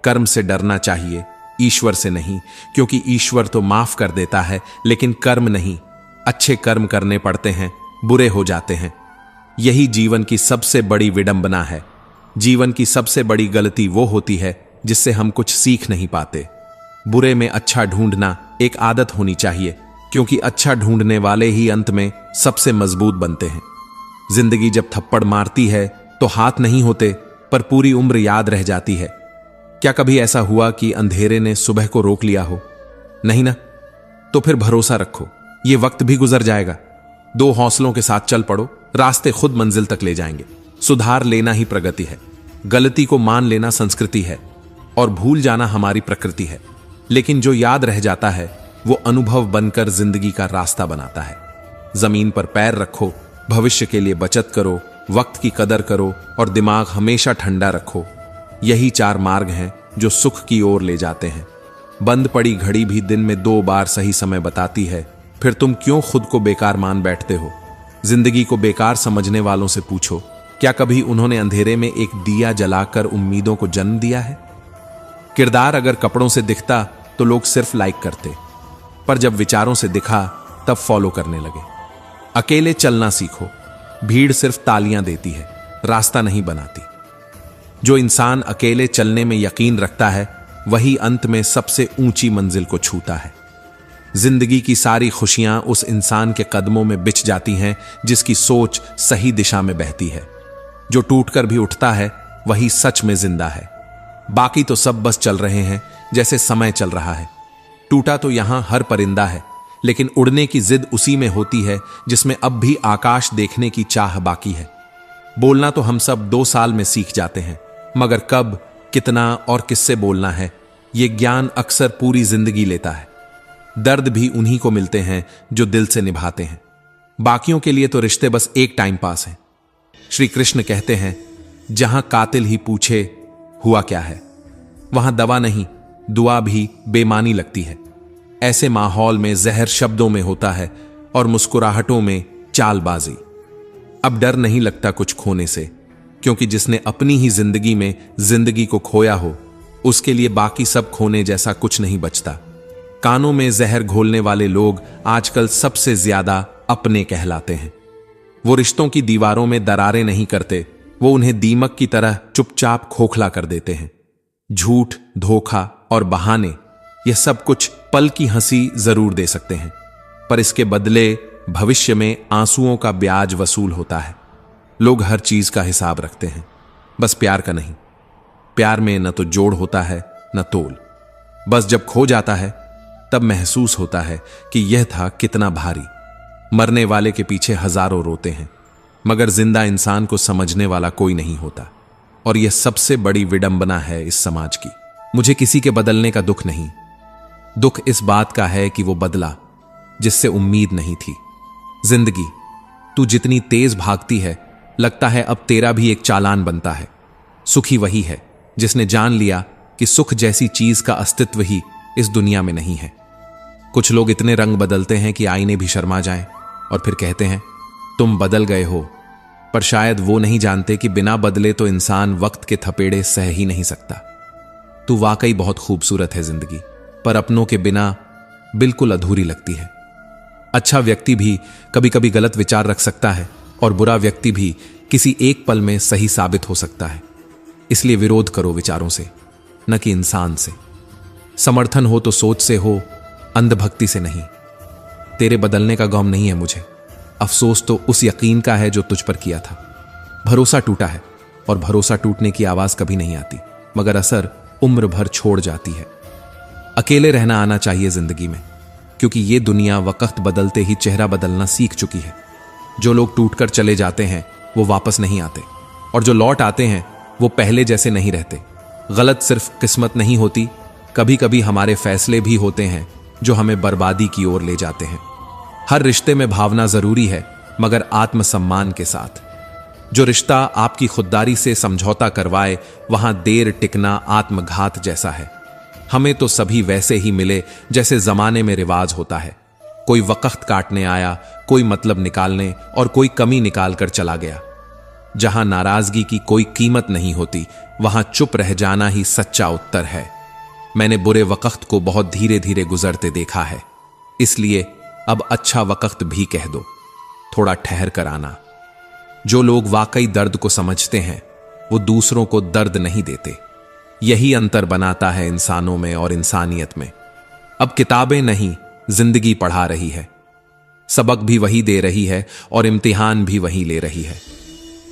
कर्म से डरना चाहिए, ईश्वर से नहीं, क्योंकि ईश्वर तो माफ कर देता है, लेकिन कर्म नहीं। अच्छे कर्म करने पड़ते हैं, बुरे हो जाते हैं। यही जीवन की सबसे बड़ी विडंबना है। जीवन की सबसे बड़ी गलती वो होती है जिससे हम कुछ सीख नहीं पाते। बुरे में अच्छा ढूंढना एक आदत होनी चाहिए, क्योंकि अच्छा ढूंढने वाले ही अंत में सबसे मजबूत बनते हैं। जिंदगी जब थप्पड़ मारती है तो हाथ नहीं होते, पर पूरी उम्र याद रह जाती है। क्या कभी ऐसा हुआ कि अंधेरे ने सुबह को रोक लिया हो? नहीं ना? तो फिर भरोसा रखो, ये वक्त भी गुजर जाएगा। दो हौसलों के साथ चल पड़ो, रास्ते खुद मंजिल तक ले जाएंगे। सुधार लेना ही प्रगति है, गलती को मान लेना संस्कृति है, और भूल जाना हमारी प्रकृति है। लेकिन जो याद रह जाता है वो अनुभव बनकर जिंदगी का रास्ता बनाता है। जमीन पर पैर रखो, भविष्य के लिए बचत करो, वक्त की कदर करो और दिमाग हमेशा ठंडा रखो। यही 4 मार्ग हैं जो सुख की ओर ले जाते हैं। बंद पड़ी घड़ी भी दिन में 2 बार सही समय बताती है, फिर तुम क्यों खुद को बेकार मान बैठते हो? जिंदगी को बेकार समझने वालों से पूछो, क्या कभी उन्होंने अंधेरे में एक दिया जलाकर उम्मीदों को जन्म दिया है? किरदार अगर कपड़ों से दिखता तो लोग सिर्फ लाइक करते, पर जब विचारों से दिखा तब फॉलो करने लगे। अकेले चलना सीखो, भीड़ सिर्फ तालियां देती है, रास्ता नहीं बनाती। जो इंसान अकेले चलने में यकीन रखता है वही अंत में सबसे ऊंची मंजिल को छूता है। जिंदगी की सारी खुशियां उस इंसान के कदमों में बिछ जाती हैं जिसकी सोच सही दिशा में बहती है। जो टूटकर भी उठता है वही सच में जिंदा है। बाकी तो सब बस चल रहे हैं जैसे समय चल रहा है। टूटा तो यहां हर परिंदा है, लेकिन उड़ने की जिद उसी में होती है जिसमें अब भी आकाश देखने की चाह बाकी है। बोलना तो हम सब 2 साल में सीख जाते हैं, मगर कब, कितना और किससे बोलना है, यह ज्ञान अक्सर पूरी जिंदगी लेता है। दर्द भी उन्हीं को मिलते हैं जो दिल से निभाते हैं। बाकियों के लिए तो रिश्ते बस एक टाइम पास हैं। श्री कृष्ण कहते हैं, जहां कातिल ही पूछे हुआ क्या है, वहां दवा नहीं दुआ भी बेमानी लगती है। ऐसे माहौल में जहर शब्दों में होता है और मुस्कुराहटों में चालबाजी। अब डर नहीं लगता कुछ खोने से, क्योंकि जिसने अपनी ही जिंदगी में जिंदगी को खोया हो उसके लिए बाकी सब खोने जैसा कुछ नहीं बचता। कानों में जहर घोलने वाले लोग आजकल सबसे ज्यादा अपने कहलाते हैं। वो रिश्तों की दीवारों में दरारें नहीं करते, वो उन्हें दीमक की तरह चुपचाप खोखला कर देते हैं। झूठ, धोखा और बहाने, यह सब कुछ पल की हंसी जरूर दे सकते हैं, पर इसके बदले भविष्य में आंसुओं का ब्याज वसूल होता है। लोग हर चीज का हिसाब रखते हैं, बस प्यार का नहीं। प्यार में न तो जोड़ होता है न तोल। बस जब खो जाता है तब महसूस होता है कि यह था कितना भारी। मरने वाले के पीछे हजारों रोते हैं, मगर जिंदा इंसान को समझने वाला कोई नहीं होता। और यह सबसे बड़ी विडंबना है इस समाज की। मुझे किसी के बदलने का दुख नहीं, दुख इस बात का है कि वो बदला जिससे उम्मीद नहीं थी। जिंदगी, तू जितनी तेज भागती है लगता है अब तेरा भी एक चालान बनता है। सुखी वही है जिसने जान लिया कि सुख जैसी चीज का अस्तित्व ही इस दुनिया में नहीं है। कुछ लोग इतने रंग बदलते हैं कि आईने भी शर्मा जाएं और फिर कहते हैं तुम बदल गए हो, पर शायद वो नहीं जानते कि बिना बदले तो इंसान वक्त के थपेड़े सह ही नहीं सकता। तू वाकई बहुत खूबसूरत है जिंदगी, पर अपनों के बिना बिल्कुल अधूरी लगती है। अच्छा व्यक्ति भी कभी कभी गलत विचार रख सकता है और बुरा व्यक्ति भी किसी एक पल में सही साबित हो सकता है। इसलिए विरोध करो विचारों से, न कि इंसान से। समर्थन हो तो सोच से हो, अंधभक्ति से नहीं। तेरे बदलने का गम नहीं है मुझे, अफसोस तो उस यकीन का है जो तुझ पर किया था। भरोसा टूटा है और भरोसा टूटने की आवाज कभी नहीं आती, मगर असर उम्र भर छोड़ जाती है। अकेले रहना आना चाहिए जिंदगी में, क्योंकि ये दुनिया वक्त बदलते ही चेहरा बदलना सीख चुकी है। जो लोग टूटकर चले जाते हैं वो वापस नहीं आते, और जो लौट आते हैं वो पहले जैसे नहीं रहते। गलत सिर्फ किस्मत नहीं होती, कभी कभी हमारे फैसले भी होते हैं जो हमें बर्बादी की ओर ले जाते हैं। हर रिश्ते में भावना जरूरी है, मगर आत्मसम्मान के साथ। जो रिश्ता आपकी खुददारी से समझौता करवाए वहां देर टिकना आत्मघात जैसा है। हमें तो सभी वैसे ही मिले जैसे जमाने में रिवाज होता है। कोई वक्त काटने आया, कोई मतलब निकालने और कोई कमी निकाल कर चला गया। जहां नाराजगी की कोई कीमत नहीं होती वहां चुप रह जाना ही सच्चा उत्तर है। मैंने बुरे वक्त को बहुत धीरे धीरे गुजरते देखा है, इसलिए अब अच्छा वक्त भी कह दो, थोड़ा ठहर कर आना। जो लोग वाकई दर्द को समझते हैं वो दूसरों को दर्द नहीं देते। यही अंतर बनाता है इंसानों में और इंसानियत में। अब किताबें नहीं, जिंदगी पढ़ा रही है। सबक भी वही दे रही है और इम्तिहान भी वही ले रही है।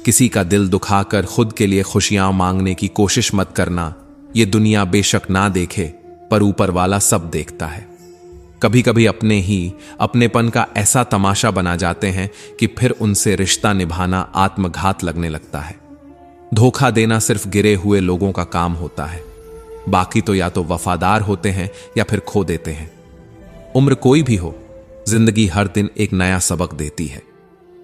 किसी का दिल दुखाकर खुद के लिए खुशियां मांगने की कोशिश मत करना। ये दुनिया बेशक ना देखे, पर ऊपर वाला सब देखता है। कभी कभी अपने ही अपनेपन का ऐसा तमाशा बना जाते हैं कि फिर उनसे रिश्ता निभाना आत्मघात लगने लगता है। धोखा देना सिर्फ गिरे हुए लोगों का काम होता है, बाकी तो या तो वफादार होते हैं या फिर खो देते हैं। उम्र कोई भी हो, जिंदगी हर दिन एक नया सबक देती है,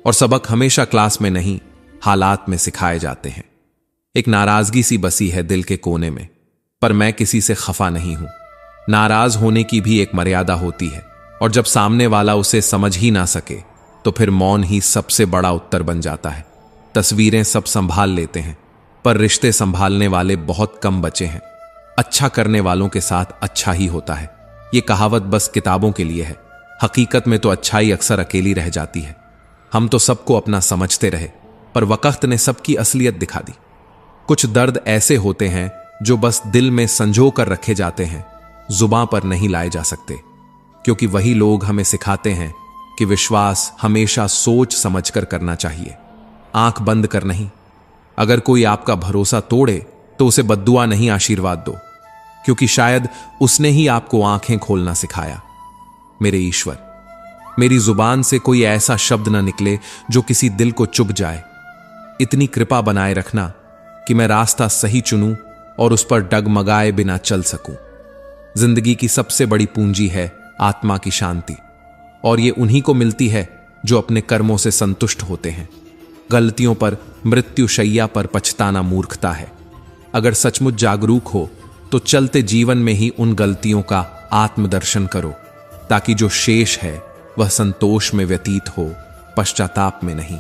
और सबक हमेशा क्लास में नहीं, हालात में सिखाए जाते हैं। एक नाराजगी सी बसी है दिल के कोने में, पर मैं किसी से खफा नहीं हूं। नाराज होने की भी एक मर्यादा होती है, और जब सामने वाला उसे समझ ही ना सके तो फिर मौन ही सबसे बड़ा उत्तर बन जाता है। तस्वीरें सब संभाल लेते हैं, पर रिश्ते संभालने वाले बहुत कम बचे हैं। अच्छा करने वालों के साथ अच्छा ही होता है, ये कहावत बस किताबों के लिए है। हकीकत में तो अच्छाई अक्सर अकेली रह जाती है। हम तो सबको अपना समझते रहे, पर वक्त ने सबकी असलियत दिखा दी। कुछ दर्द ऐसे होते हैं जो बस दिल में संजो कर रखे जाते हैं, जुबां पर नहीं लाए जा सकते, क्योंकि वही लोग हमें सिखाते हैं कि विश्वास हमेशा सोच समझकर करना चाहिए, आंख बंद कर नहीं। अगर कोई आपका भरोसा तोड़े तो उसे बद्दुआ नहीं, आशीर्वाद दो, क्योंकि शायद उसने ही आपको आंखें खोलना सिखाया। मेरे ईश्वर, मेरी जुबान से कोई ऐसा शब्द न निकले जो किसी दिल को चुभ जाए। इतनी कृपा बनाए रखना कि मैं रास्ता सही चुनूं और उस पर डगमगाए बिना चल सकूं। जिंदगी की सबसे बड़ी पूंजी है आत्मा की शांति, और ये उन्हीं को मिलती है जो अपने कर्मों से संतुष्ट होते हैं। गलतियों पर मृत्युशैया पर पछताना मूर्खता है। अगर सचमुच जागरूक हो तो चलते जीवन में ही उन गलतियों का आत्मदर्शन करो, ताकि जो शेष है वह संतोष में व्यतीत हो, पश्चाताप में नहीं।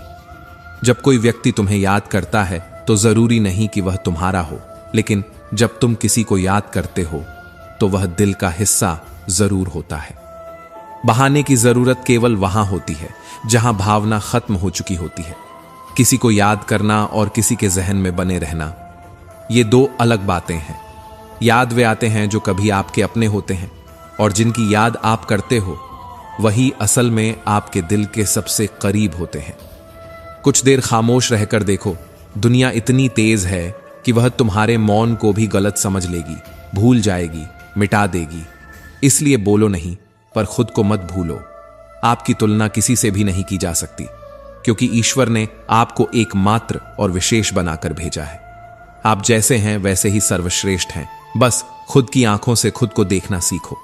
जब कोई व्यक्ति तुम्हें याद करता है तो जरूरी नहीं कि वह तुम्हारा हो, लेकिन जब तुम किसी को याद करते हो तो वह दिल का हिस्सा जरूर होता है। बहाने की जरूरत केवल वहां होती है जहां भावना खत्म हो चुकी होती है। किसी को याद करना और किसी के जहन में बने रहना, ये दो अलग बातें हैं। याद वे आते हैं जो कभी आपके अपने होते हैं, और जिनकी याद आप करते हो वही असल में आपके दिल के सबसे करीब होते हैं। कुछ देर खामोश रहकर देखो, दुनिया इतनी तेज है कि वह तुम्हारे मौन को भी गलत समझ लेगी, भूल जाएगी, मिटा देगी। इसलिए बोलो नहीं, पर खुद को मत भूलो। आपकी तुलना किसी से भी नहीं की जा सकती, क्योंकि ईश्वर ने आपको एकमात्र और विशेष बनाकर भेजा है। आप जैसे हैं वैसे ही सर्वश्रेष्ठ हैं। बस खुद की आंखों से खुद को देखना सीखो।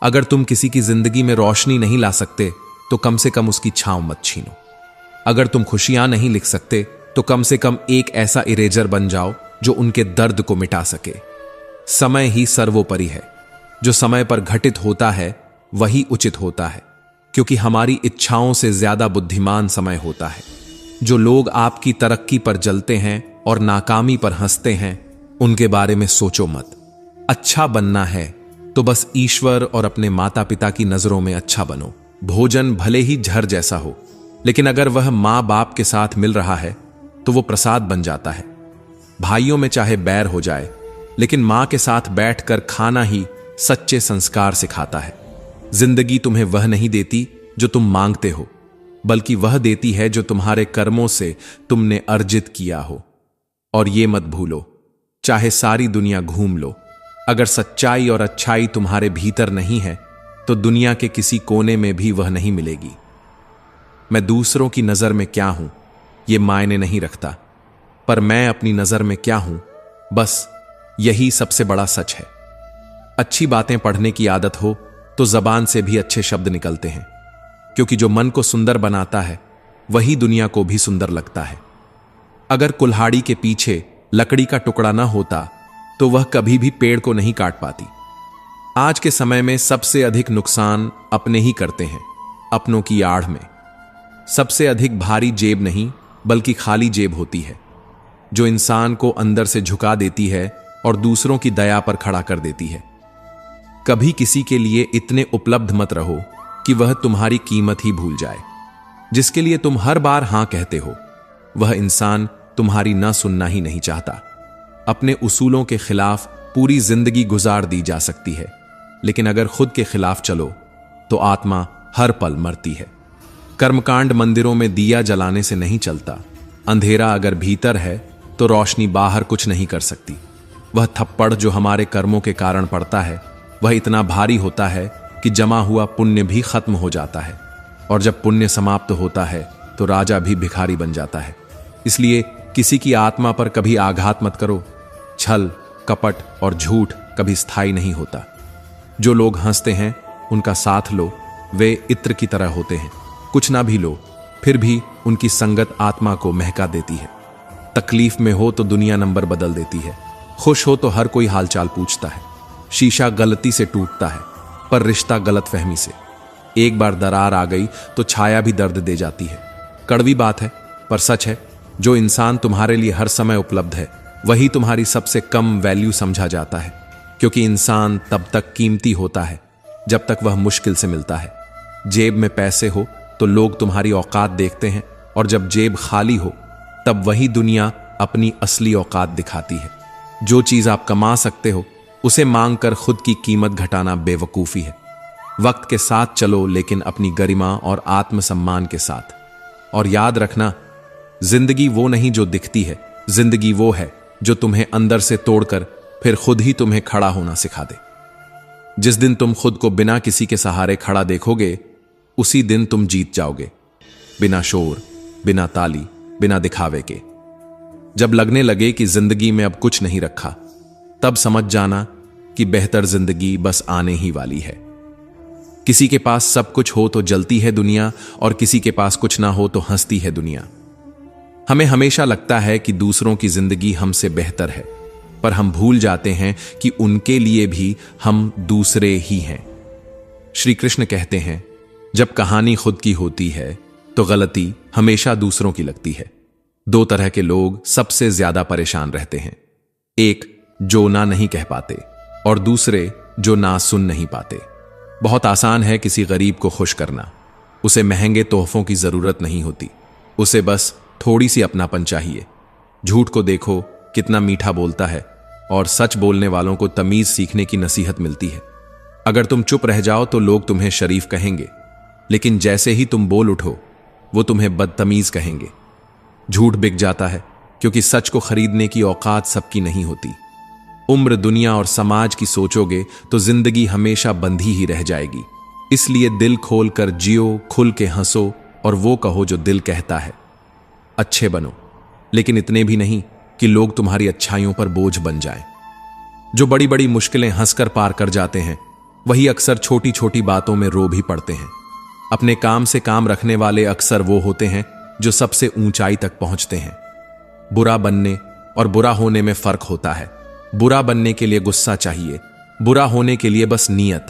अगर तुम किसी की जिंदगी में रोशनी नहीं ला सकते तो कम से कम उसकी छांव मत छीनो। अगर तुम खुशियां नहीं लिख सकते तो कम से कम एक ऐसा इरेजर बन जाओ जो उनके दर्द को मिटा सके। समय ही सर्वोपरि है। जो समय पर घटित होता है वही उचित होता है, क्योंकि हमारी इच्छाओं से ज्यादा बुद्धिमान समय होता है। जो लोग आपकी तरक्की पर जलते हैं और नाकामी पर हंसते हैं, उनके बारे में सोचो मत। अच्छा बनना है तो बस ईश्वर और अपने माता पिता की नजरों में अच्छा बनो। भोजन भले ही झर जैसा हो, लेकिन अगर वह मां बाप के साथ मिल रहा है तो वो प्रसाद बन जाता है। भाइयों में चाहे बैर हो जाए, लेकिन मां के साथ बैठकर खाना ही सच्चे संस्कार सिखाता है। जिंदगी तुम्हें वह नहीं देती जो तुम मांगते हो, बल्कि वह देती है जो तुम्हारे कर्मों से तुमने अर्जित किया हो। और ये मत भूलो, चाहे सारी दुनिया घूम लो, अगर सच्चाई और अच्छाई तुम्हारे भीतर नहीं है तो दुनिया के किसी कोने में भी वह नहीं मिलेगी। मैं दूसरों की नजर में क्या हूं यह मायने नहीं रखता, पर मैं अपनी नजर में क्या हूं, बस यही सबसे बड़ा सच है। अच्छी बातें पढ़ने की आदत हो तो जबान से भी अच्छे शब्द निकलते हैं, क्योंकि जो मन को सुंदर बनाता है वही दुनिया को भी सुंदर लगता है। अगर कुल्हाड़ी के पीछे लकड़ी का टुकड़ा ना होता तो वह कभी भी पेड़ को नहीं काट पाती। आज के समय में सबसे अधिक नुकसान अपने ही करते हैं, अपनों की आड़ में। सबसे अधिक भारी जेब नहीं बल्कि खाली जेब होती है, जो इंसान को अंदर से झुका देती है और दूसरों की दया पर खड़ा कर देती है। कभी किसी के लिए इतने उपलब्ध मत रहो कि वह तुम्हारी कीमत ही भूल जाए। जिसके लिए तुम हर बार हां कहते हो, वह इंसान तुम्हारी ना सुनना ही नहीं चाहता। अपने उसूलों के खिलाफ पूरी जिंदगी गुजार दी जा सकती है, लेकिन अगर खुद के खिलाफ चलो तो आत्मा हर पल मरती है। कर्मकांड मंदिरों में दिया जलाने से नहीं चलता। अंधेरा अगर भीतर है तो रोशनी बाहर कुछ नहीं कर सकती। वह थप्पड़ जो हमारे कर्मों के कारण पड़ता है, वह इतना भारी होता है कि जमा हुआ पुण्य भी खत्म हो जाता है, और जब पुण्य समाप्त होता है तो राजा भी भिखारी बन जाता है। इसलिए किसी की आत्मा पर कभी आघात मत करो। छल, कपट और झूठ कभी स्थायी नहीं होता। जो लोग हंसते हैं उनका साथ लो, वे इत्र की तरह होते हैं। कुछ ना भी लो, फिर भी उनकी संगत आत्मा को महका देती है। तकलीफ में हो तो दुनिया नंबर बदल देती है, खुश हो तो हर कोई हालचाल पूछता है। शीशा गलती से टूटता है, पर रिश्ता गलतफहमी से। एक बार दरार आ गई तो छाया भी दर्द दे जाती है। कड़वी बात है पर सच है, जो इंसान तुम्हारे लिए हर समय उपलब्ध है वही तुम्हारी सबसे कम वैल्यू समझा जाता है, क्योंकि इंसान तब तक कीमती होता है जब तक वह मुश्किल से मिलता है। जेब में पैसे हो तो लोग तुम्हारी औकात देखते हैं, और जब जेब खाली हो तब वही दुनिया अपनी असली औकात दिखाती है। जो चीज आप कमा सकते हो उसे मांगकर खुद की कीमत घटाना बेवकूफी है। वक्त के साथ चलो, लेकिन अपनी गरिमा और आत्मसम्मान के साथ। और याद रखना, जिंदगी वो नहीं जो दिखती है, जिंदगी वो है जो तुम्हें अंदर से तोड़कर फिर खुद ही तुम्हें खड़ा होना सिखा दे। जिस दिन तुम खुद को बिना किसी के सहारे खड़ा देखोगे, उसी दिन तुम जीत जाओगे। बिना शोर, बिना ताली, बिना दिखावे के। जब लगने लगे कि जिंदगी में अब कुछ नहीं रखा, तब समझ जाना कि बेहतर जिंदगी बस आने ही वाली है। किसी के पास सब कुछ हो तो जलती है दुनिया, और किसी के पास कुछ ना हो तो हंसती है दुनिया। हमें हमेशा लगता है कि दूसरों की जिंदगी हमसे बेहतर है, पर हम भूल जाते हैं कि उनके लिए भी हम दूसरे ही हैं। श्री कृष्ण कहते हैं, जब कहानी खुद की होती है तो गलती हमेशा दूसरों की लगती है। दो तरह के लोग सबसे ज्यादा परेशान रहते हैं, एक जो ना नहीं कह पाते, और दूसरे जो ना सुन नहीं पाते। बहुत आसान है किसी गरीब को खुश करना। उसे महंगे तोहफों की जरूरत नहीं होती, उसे बस थोड़ी सी अपनापन चाहिए। झूठ को देखो कितना मीठा बोलता है, और सच बोलने वालों को तमीज सीखने की नसीहत मिलती है। अगर तुम चुप रह जाओ तो लोग तुम्हें शरीफ कहेंगे, लेकिन जैसे ही तुम बोल उठो वो तुम्हें बदतमीज कहेंगे। झूठ बिक जाता है, क्योंकि सच को खरीदने की औकात सबकी नहीं होती। उम्र, दुनिया और समाज की सोचोगे तो जिंदगी हमेशा बंधी ही रह जाएगी। इसलिए दिल खोल कर जियो, खुल के हंसो, और वो कहो जो दिल कहता है। अच्छे बनो, लेकिन इतने भी नहीं कि लोग तुम्हारी अच्छाइयों पर बोझ बन जाएं। जो बड़ी बड़ी मुश्किलें हंसकर पार कर जाते हैं, वही अक्सर छोटी छोटी बातों में रो भी पड़ते हैं। अपने काम से काम रखने वाले अक्सर वो होते हैं जो सबसे ऊंचाई तक पहुंचते हैं। बुरा बनने और बुरा होने में फर्क होता है। बुरा बनने के लिए गुस्सा चाहिए, बुरा होने के लिए बस नीयत।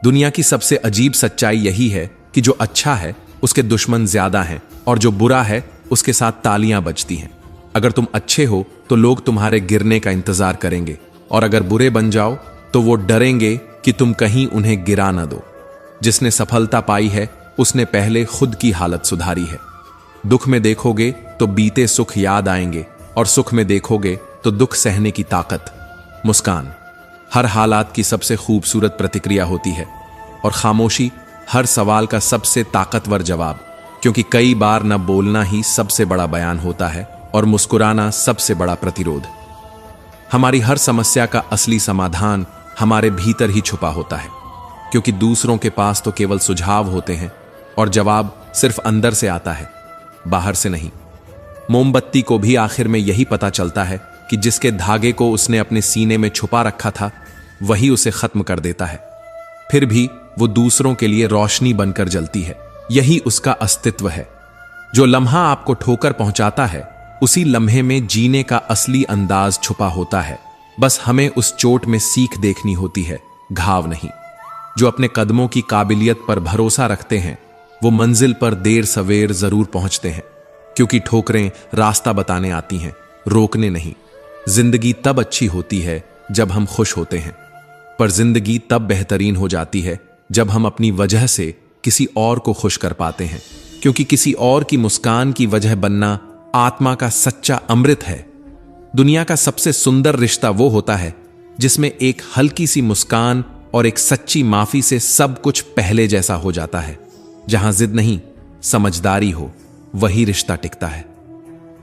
दुनिया की सबसे अजीब सच्चाई यही है कि जो अच्छा है उसके दुश्मन ज्यादा हैं, और जो बुरा है उसके साथ तालियां बजती हैं। अगर तुम अच्छे हो तो लोग तुम्हारे गिरने का इंतजार करेंगे, और अगर बुरे बन जाओ तो वो डरेंगे कि तुम कहीं उन्हें गिरा न दो। जिसने सफलता पाई है उसने पहले खुद की हालत सुधारी है। दुख में देखोगे तो बीते सुख याद आएंगे, और सुख में देखोगे तो दुख सहने की ताकत। मुस्कान हर हालात की सबसे खूबसूरत प्रतिक्रिया होती है, और खामोशी हर सवाल का सबसे ताकतवर जवाब, क्योंकि कई बार न बोलना ही सबसे बड़ा बयान होता है, और मुस्कुराना सबसे बड़ा प्रतिरोध। हमारी हर समस्या का असली समाधान हमारे भीतर ही छुपा होता है, क्योंकि दूसरों के पास तो केवल सुझाव होते हैं, और जवाब सिर्फ अंदर से आता है, बाहर से नहीं। मोमबत्ती को भी आखिर में यही पता चलता है कि जिसके धागे को उसने अपने सीने में छुपा रखा था वही उसे खत्म कर देता है। फिर भी वो दूसरों के लिए रोशनी बनकर जलती है। यही उसका अस्तित्व है। जो लम्हा आपको ठोकर पहुंचाता है, उसी लम्हे में जीने का असली अंदाज छुपा होता है। बस हमें उस चोट में सीख देखनी होती है, घाव नहीं। जो अपने कदमों की काबिलियत पर भरोसा रखते हैं वो मंजिल पर देर सवेर जरूर पहुंचते हैं, क्योंकि ठोकरें रास्ता बताने आती हैं, रोकने नहीं। जिंदगी तब अच्छी होती है जब हम खुश होते हैं, पर जिंदगी तब बेहतरीन हो जाती है जब हम अपनी वजह से किसी और को खुश कर पाते हैं, क्योंकि किसी और की मुस्कान की वजह बनना आत्मा का सच्चा अमृत है। दुनिया का सबसे सुंदर रिश्ता वो होता है जिसमें एक हल्की सी मुस्कान और एक सच्ची माफी से सब कुछ पहले जैसा हो जाता है। जहां जिद नहीं, समझदारी हो, वही रिश्ता टिकता है।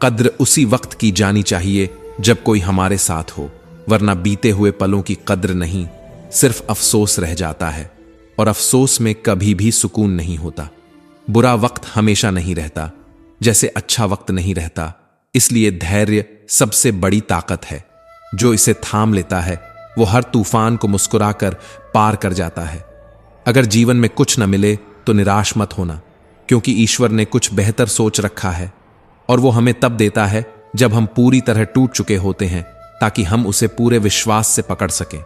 कद्र उसी वक्त की जानी चाहिए जब कोई हमारे साथ हो, वरना बीते हुए पलों की कद्र नहीं, सिर्फ अफसोस रह जाता है। और अफसोस में कभी भी सुकून नहीं होता। बुरा वक्त हमेशा नहीं रहता, जैसे अच्छा वक्त नहीं रहता। इसलिए धैर्य सबसे बड़ी ताकत है। जो इसे थाम लेता है वो हर तूफान को मुस्कुराकर पार कर जाता है। अगर जीवन में कुछ न मिले तो निराश मत होना, क्योंकि ईश्वर ने कुछ बेहतर सोच रखा है और वो हमें तब देता है जब हम पूरी तरह टूट चुके होते हैं, ताकि हम उसे पूरे विश्वास से पकड़ सकें।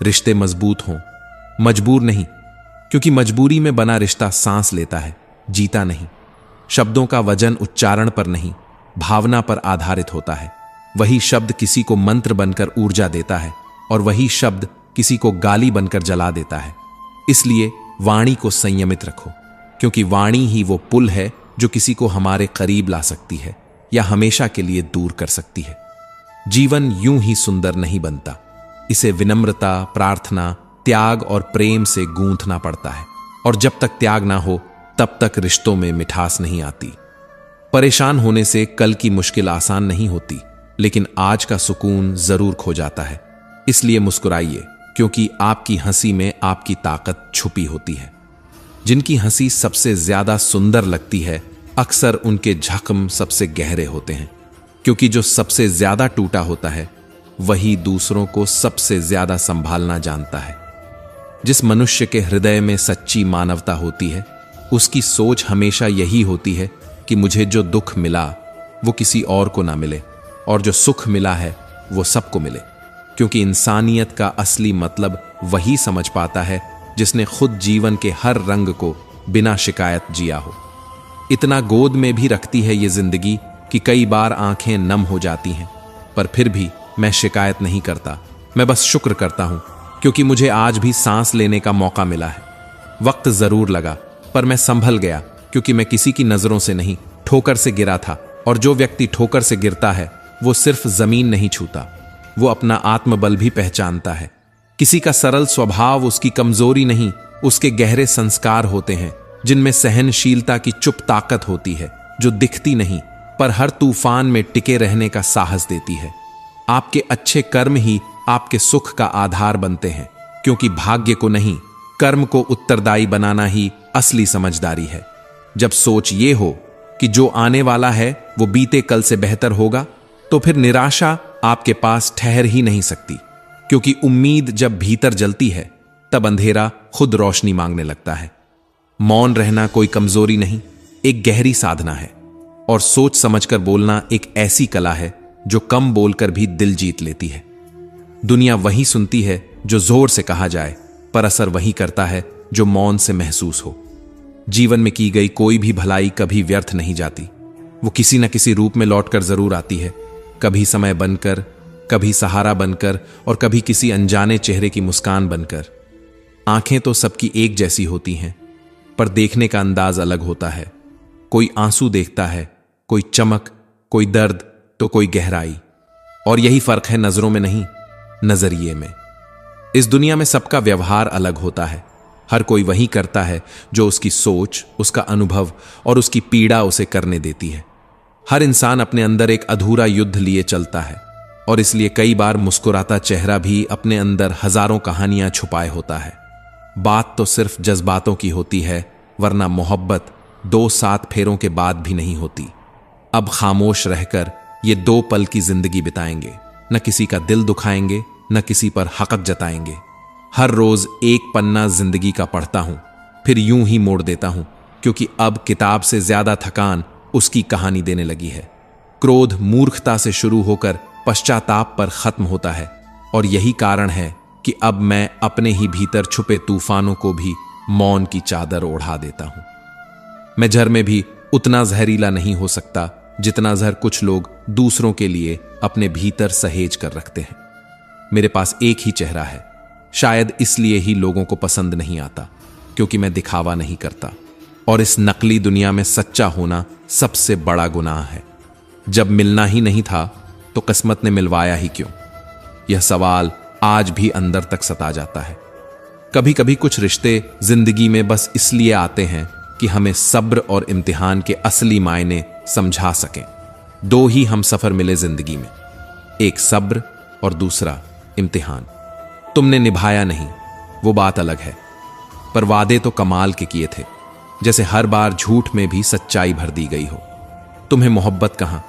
रिश्ते मजबूत हों, मजबूर नहीं, क्योंकि मजबूरी में बना रिश्ता सांस लेता है, जीता नहीं। शब्दों का वजन उच्चारण पर नहीं, भावना पर आधारित होता है। वही शब्द किसी को मंत्र बनकर ऊर्जा देता है और वही शब्द किसी को गाली बनकर जला देता है। इसलिए वाणी को संयमित रखो, क्योंकि वाणी ही वो पुल है जो किसी को हमारे करीब ला सकती है या हमेशा के लिए दूर कर सकती है। जीवन यूं ही सुंदर नहीं बनता, इसे विनम्रता, प्रार्थना, त्याग और प्रेम से गूंथना पड़ता है। और जब तक त्याग ना हो तब तक रिश्तों में मिठास नहीं आती। परेशान होने से कल की मुश्किल आसान नहीं होती, लेकिन आज का सुकून जरूर खो जाता है। इसलिए मुस्कुराइए, क्योंकि आपकी हंसी में आपकी ताकत छुपी होती है। जिनकी हंसी सबसे ज्यादा सुंदर लगती है, अक्सर उनके जख्म सबसे गहरे होते हैं, क्योंकि जो सबसे ज्यादा टूटा होता है वही दूसरों को सबसे ज्यादा संभालना जानता है। जिस मनुष्य के हृदय में सच्ची मानवता होती है, उसकी सोच हमेशा यही होती है कि मुझे जो दुख मिला वो किसी और को ना मिले, और जो सुख मिला है वो सबको मिले। क्योंकि इंसानियत का असली मतलब वही समझ पाता है जिसने खुद जीवन के हर रंग को बिना शिकायत जिया हो। इतना गोद में भी रखती है ये जिंदगी कि कई बार आंखें नम हो जाती हैं, पर फिर भी मैं शिकायत नहीं करता। मैं बस शुक्र करता हूं, क्योंकि मुझे आज भी सांस लेने का मौका मिला है। वक्त जरूर लगा, पर मैं संभल गया, क्योंकि मैं किसी की नजरों से नहीं, ठोकर से गिरा था। और जो व्यक्ति ठोकर से गिरता है वो सिर्फ जमीन नहीं छूता, वो अपना आत्मबल भी पहचानता है। किसी का सरल स्वभाव उसकी कमजोरी नहीं, उसके गहरे संस्कार होते हैं, जिनमें सहनशीलता की चुप ताकत होती है, जो दिखती नहीं पर हर तूफान में टिके रहने का साहस देती है। आपके अच्छे कर्म ही आपके सुख का आधार बनते हैं, क्योंकि भाग्य को नहीं, कर्म को उत्तरदायी बनाना ही असली समझदारी है। जब सोच ये हो कि जो आने वाला है वो बीते कल से बेहतर होगा, तो फिर निराशा आपके पास ठहर ही नहीं सकती, क्योंकि उम्मीद जब भीतर जलती है तब अंधेरा खुद रोशनी मांगने लगता है। मौन रहना कोई कमजोरी नहीं, एक गहरी साधना है। और सोच समझकर बोलना एक ऐसी कला है जो कम बोलकर भी दिल जीत लेती है। दुनिया वही सुनती है जो जोर से कहा जाए, पर असर वही करता है जो मौन से महसूस हो। जीवन में की गई कोई भी भलाई कभी व्यर्थ नहीं जाती, वो किसी न किसी रूप में लौटकर जरूर आती है। कभी समय बनकर, कभी सहारा बनकर, और कभी किसी अनजाने चेहरे की मुस्कान बनकर। आंखें तो सबकी एक जैसी होती हैं, पर देखने का अंदाज अलग होता है। कोई आंसू देखता है, कोई चमक, कोई दर्द, तो कोई गहराई। और यही फर्क है नजरों में नहीं, नजरिए में। इस दुनिया में सबका व्यवहार अलग होता है। हर कोई वही करता है जो उसकी सोच, उसका अनुभव और उसकी पीड़ा उसे करने देती है। हर इंसान अपने अंदर एक अधूरा युद्ध लिए चलता है, और इसलिए कई बार मुस्कुराता चेहरा भी अपने अंदर हजारों कहानियां छुपाए होता है। बात तो सिर्फ जज्बातों की होती है, वरना मोहब्बत 2-7 फेरों के बाद भी नहीं होती। अब खामोश रहकर ये 2 पल की जिंदगी बिताएंगे, न किसी का दिल दुखाएंगे, न किसी पर हकत जताएंगे। हर रोज एक पन्ना जिंदगी का पढ़ता हूं, फिर यूं ही मोड़ देता हूं, क्योंकि अब किताब से ज्यादा थकान उसकी कहानी देने लगी है। क्रोध मूर्खता से शुरू होकर पश्चाताप पर खत्म होता है, और यही कारण है कि अब मैं अपने ही भीतर छुपे तूफानों को भी मौन की चादर ओढ़ा देता हूं। मैं जहर में भी उतना जहरीला नहीं हो सकता जितना जहर कुछ लोग दूसरों के लिए अपने भीतर सहेज कर रखते हैं। मेरे पास एक ही चेहरा है, शायद इसलिए ही लोगों को पसंद नहीं आता, क्योंकि मैं दिखावा नहीं करता। और इस नकली दुनिया में सच्चा होना सबसे बड़ा गुनाह है। जब मिलना ही नहीं था तो किस्मत ने मिलवाया ही क्यों? यह सवाल आज भी अंदर तक सता जाता है। कभी कभी कुछ रिश्ते जिंदगी में बस इसलिए आते हैं कि हमें सब्र और इम्तिहान के असली मायने समझा सकें। 2 ही हम सफर मिले जिंदगी में, एक सब्र और दूसरा इम्तिहान। तुमने निभाया नहीं, वो बात अलग है, पर वादे तो कमाल के किए थे, जैसे हर बार झूठ में भी सच्चाई भर दी गई हो। तुम्हें मोहब्बत कहां,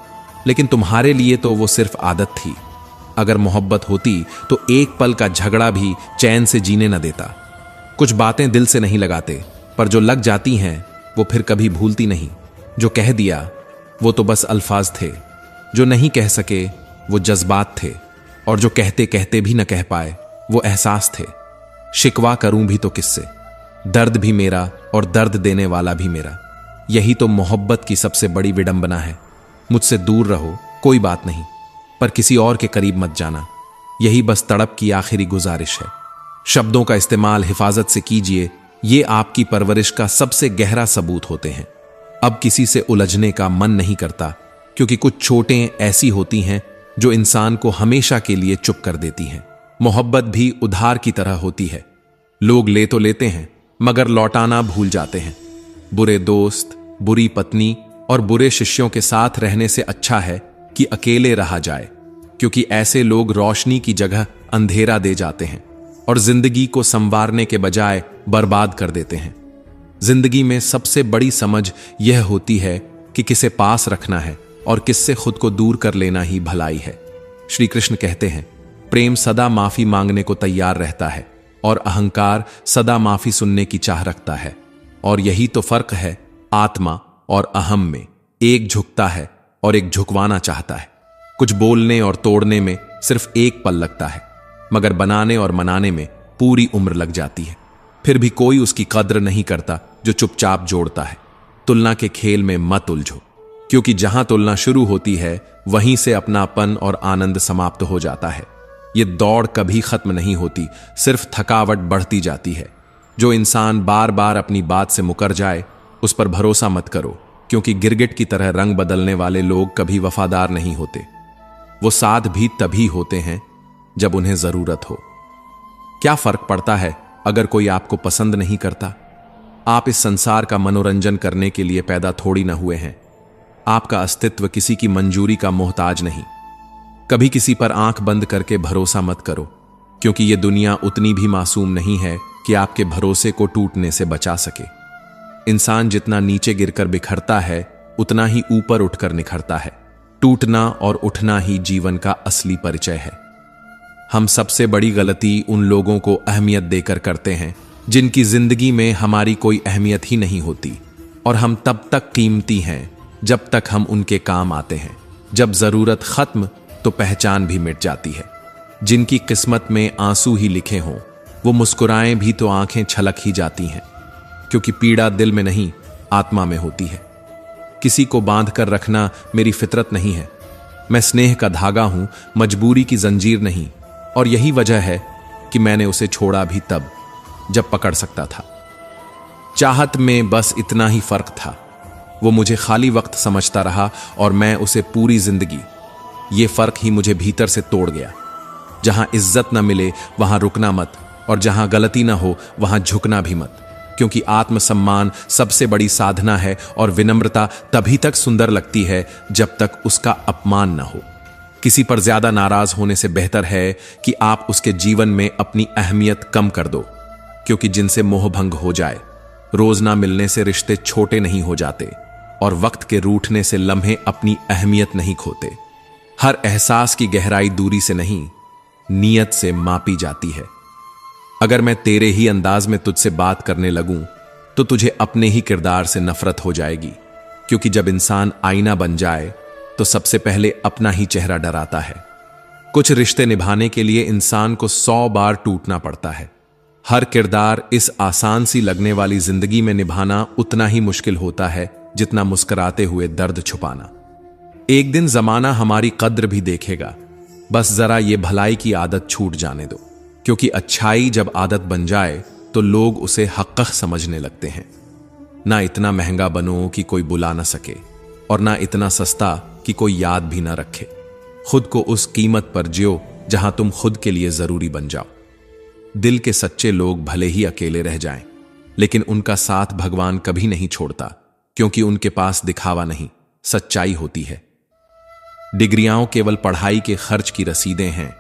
लेकिन तुम्हारे लिए तो वो सिर्फ आदत थी। अगर मोहब्बत होती तो एक पल का झगड़ा भी चैन से जीने न देता। कुछ बातें दिल से नहीं लगाते, पर जो लग जाती हैं वो फिर कभी भूलती नहीं। जो कह दिया वो तो बस अल्फाज थे, जो नहीं कह सके वो जज्बात थे, और जो कहते कहते भी न कह पाए वो एहसास थे। शिकवा करूं भी तो किससे, दर्द भी मेरा और दर्द देने वाला भी मेरा। यही तो मोहब्बत की सबसे बड़ी विडंबना है। मुझसे दूर रहो कोई बात नहीं, पर किसी और के करीब मत जाना। यही बस तड़प की आखिरी गुजारिश है। शब्दों का इस्तेमाल हिफाजत से कीजिए, ये आपकी परवरिश का सबसे गहरा सबूत होते हैं। अब किसी से उलझने का मन नहीं करता, क्योंकि कुछ चोटें ऐसी होती हैं जो इंसान को हमेशा के लिए चुप कर देती हैं। मोहब्बत भी उधार की तरह होती है। लोग ले तो लेते हैं, मगर लौटाना भूल जाते हैं। बुरे दोस्त, बुरी पत्नी और बुरे शिष्यों के साथ रहने से अच्छा है कि अकेले रहा जाए, क्योंकि ऐसे लोग रोशनी की जगह अंधेरा दे जाते हैं और जिंदगी को संवारने के बजाय बर्बाद कर देते हैं। जिंदगी में सबसे बड़ी समझ यह होती है कि किसे पास रखना है और किससे खुद को दूर कर लेना ही भलाई है। श्री कृष्ण कहते हैं, प्रेम सदा माफी मांगने को तैयार रहता है और अहंकार सदा माफी सुनने की चाह रखता है। और यही तो फर्क है आत्मा और अहम में। एक झुकता है और एक झुकवाना चाहता है। कुछ बोलने और तोड़ने में सिर्फ एक पल लगता है, मगर बनाने और मनाने में पूरी उम्र लग जाती है। फिर भी कोई उसकी कद्र नहीं करता जो चुपचाप जोड़ता है। तुलना के खेल में मत उलझो, क्योंकि जहां तुलना शुरू होती है वहीं से अपनापन और आनंद समाप्त हो जाता है। ये दौड़ कभी खत्म नहीं होती, सिर्फ थकावट बढ़ती जाती है। जो इंसान बार बार अपनी बात से मुकर जाए उस पर भरोसा मत करो, क्योंकि गिरगिट की तरह रंग बदलने वाले लोग कभी वफादार नहीं होते। वो साथ भी तभी होते हैं जब उन्हें जरूरत हो। क्या फर्क पड़ता है अगर कोई आपको पसंद नहीं करता? आप इस संसार का मनोरंजन करने के लिए पैदा थोड़ी न हुए हैं। आपका अस्तित्व किसी की मंजूरी का मोहताज नहीं। कभी किसी पर आंख बंद करके भरोसा मत करो, क्योंकि यह दुनिया उतनी भी मासूम नहीं है कि आपके भरोसे को टूटने से बचा सके। इंसान जितना नीचे गिरकर बिखरता है उतना ही ऊपर उठकर निखरता है। टूटना और उठना ही जीवन का असली परिचय है। हम सबसे बड़ी गलती उन लोगों को अहमियत देकर करते हैं जिनकी जिंदगी में हमारी कोई अहमियत ही नहीं होती, और हम तब तक कीमती हैं जब तक हम उनके काम आते हैं। जब जरूरत खत्म तो पहचान भी मिट जाती है। जिनकी किस्मत में आंसू ही लिखे हों वो मुस्कुराएं भी तो आंखें छलक ही जाती हैं, क्योंकि पीड़ा दिल में नहीं आत्मा में होती है। किसी को बांध कर रखना मेरी फितरत नहीं है। मैं स्नेह का धागा हूं, मजबूरी की जंजीर नहीं। और यही वजह है कि मैंने उसे छोड़ा भी तब जब पकड़ सकता था। चाहत में बस इतना ही फर्क था। वो मुझे खाली वक्त समझता रहा और मैं उसे पूरी जिंदगी। ये फर्क ही मुझे भीतर से तोड़ गया। जहां इज्जत ना मिले वहां रुकना मत, और जहां गलती ना हो वहां झुकना भी मत, क्योंकि आत्मसम्मान सबसे बड़ी साधना है और विनम्रता तभी तक सुंदर लगती है जब तक उसका अपमान ना हो। किसी पर ज्यादा नाराज होने से बेहतर है कि आप उसके जीवन में अपनी अहमियत कम कर दो, क्योंकि जिनसे मोहभंग हो जाए रोज ना मिलने से रिश्ते छोटे नहीं हो जाते, और वक्त के रूठने से लम्हे अपनी अहमियत नहीं खोते। हर एहसास की गहराई दूरी से नहीं, नीयत से मापी जाती है। अगर मैं तेरे ही अंदाज में तुझसे बात करने लगूं तो तुझे अपने ही किरदार से नफरत हो जाएगी, क्योंकि जब इंसान आईना बन जाए तो सबसे पहले अपना ही चेहरा डराता है। कुछ रिश्ते निभाने के लिए इंसान को 100 बार टूटना पड़ता है। हर किरदार इस आसान सी लगने वाली जिंदगी में निभाना उतना ही मुश्किल होता है जितना मुस्कुराते हुए दर्द छुपाना। एक दिन जमाना हमारी कद्र भी देखेगा, बस जरा ये भलाई की आदत छूट जाने दो, क्योंकि अच्छाई जब आदत बन जाए तो लोग उसे हक़ समझने लगते हैं। ना इतना महंगा बनो कि कोई बुला ना सके, और ना इतना सस्ता कि कोई याद भी ना रखे। खुद को उस कीमत पर जियो जहां तुम खुद के लिए जरूरी बन जाओ। दिल के सच्चे लोग भले ही अकेले रह जाएं, लेकिन उनका साथ भगवान कभी नहीं छोड़ता, क्योंकि उनके पास दिखावा नहीं, सच्चाई होती है। डिग्रियां केवल पढ़ाई के खर्च की रसीदें हैं।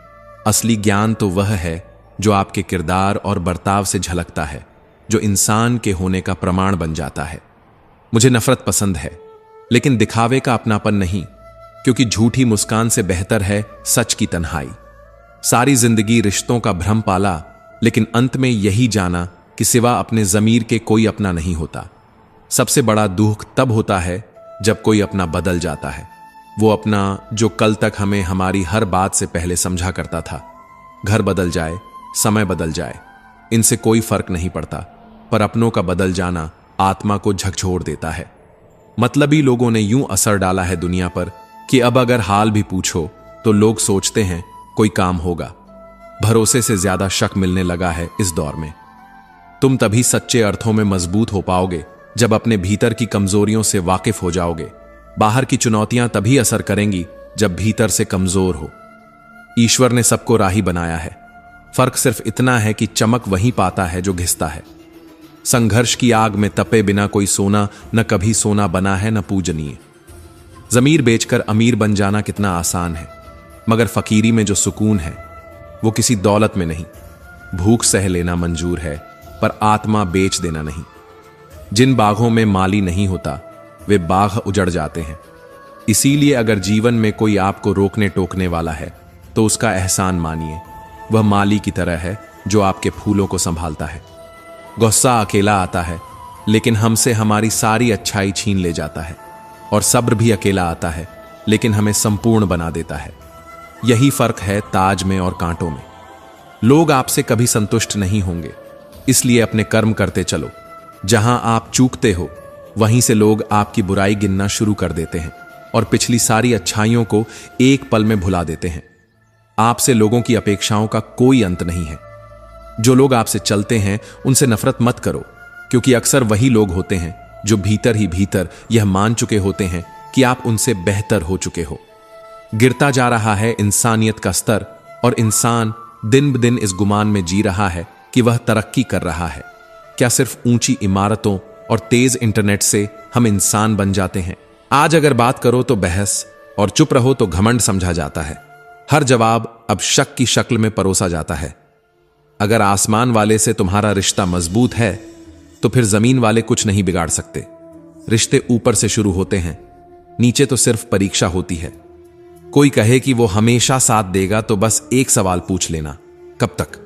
असली ज्ञान तो वह है जो आपके किरदार और बर्ताव से झलकता है। जो इंसान के होने का प्रमाण बन जाता है। मुझे नफरत पसंद है, लेकिन दिखावे का अपनापन नहीं, क्योंकि झूठी मुस्कान से बेहतर है सच की तन्हाई। सारी जिंदगी रिश्तों का भ्रम पाला, लेकिन अंत में यही जाना कि सिवा अपने जमीर के कोई अपना नहीं होता। सबसे बड़ा दुख तब होता है जब कोई अपना बदल जाता है, वो अपना जो कल तक हमें हमारी हर बात से पहले समझा करता था। घर बदल जाए, समय बदल जाए, इनसे कोई फर्क नहीं पड़ता, पर अपनों का बदल जाना आत्मा को झकझोर देता है। मतलबी लोगों ने यूं असर डाला है दुनिया पर कि अब अगर हाल भी पूछो तो लोग सोचते हैं कोई काम होगा। भरोसे से ज्यादा शक मिलने लगा है इस दौर में। तुम तभी सच्चे अर्थों में मजबूत हो पाओगे जब अपने भीतर की कमजोरियों से वाकिफ हो जाओगे। बाहर की चुनौतियां तभी असर करेंगी जब भीतर से कमजोर हो। ईश्वर ने सबको राही बनाया है, फर्क सिर्फ इतना है कि चमक वहीं पाता है जो घिसता है। संघर्ष की आग में तपे बिना कोई सोना न कभी सोना बना है न पूजनीय। जमीर बेचकर अमीर बन जाना कितना आसान है, मगर फकीरी में जो सुकून है वो किसी दौलत में नहीं। भूख सह लेना मंजूर है, पर आत्मा बेच देना नहीं। जिन बागों में माली नहीं होता वे बाग उजड़ जाते हैं। इसीलिए अगर जीवन में कोई आपको रोकने टोकने वाला है तो उसका एहसान मानिए। वह माली की तरह है जो आपके फूलों को संभालता है। गुस्सा अकेला आता है, लेकिन हमसे हमारी सारी अच्छाई छीन ले जाता है, और सब्र भी अकेला आता है, लेकिन हमें संपूर्ण बना देता है। यही फर्क है ताज में और कांटों में। लोग आपसे कभी संतुष्ट नहीं होंगे, इसलिए अपने कर्म करते चलो। जहां आप चूकते हो वहीं से लोग आपकी बुराई गिनना शुरू कर देते हैं और पिछली सारी अच्छाइयों को एक पल में भुला देते हैं। आपसे लोगों की अपेक्षाओं का कोई अंत नहीं है। जो लोग आपसे चलते हैं उनसे नफरत मत करो, क्योंकि अक्सर वही लोग होते हैं जो भीतर ही भीतर यह मान चुके होते हैं कि आप उनसे बेहतर हो चुके हो। गिरता जा रहा है इंसानियत का स्तर, और इंसान दिन ब दिन इस गुमान में जी रहा है कि वह तरक्की कर रहा है। क्या सिर्फ ऊंची इमारतों और तेज इंटरनेट से हम इंसान बन जाते हैं? आज अगर बात करो तो बहस, और चुप रहो तो घमंड समझा जाता है। हर जवाब अब शक की शक्ल में परोसा जाता है। अगर आसमान वाले से तुम्हारा रिश्ता मजबूत है तो फिर जमीन वाले कुछ नहीं बिगाड़ सकते। रिश्ते ऊपर से शुरू होते हैं, नीचे तो सिर्फ परीक्षा होती है। कोई कहे कि वो हमेशा साथ देगा तो बस एक सवाल पूछ लेना, कब तक?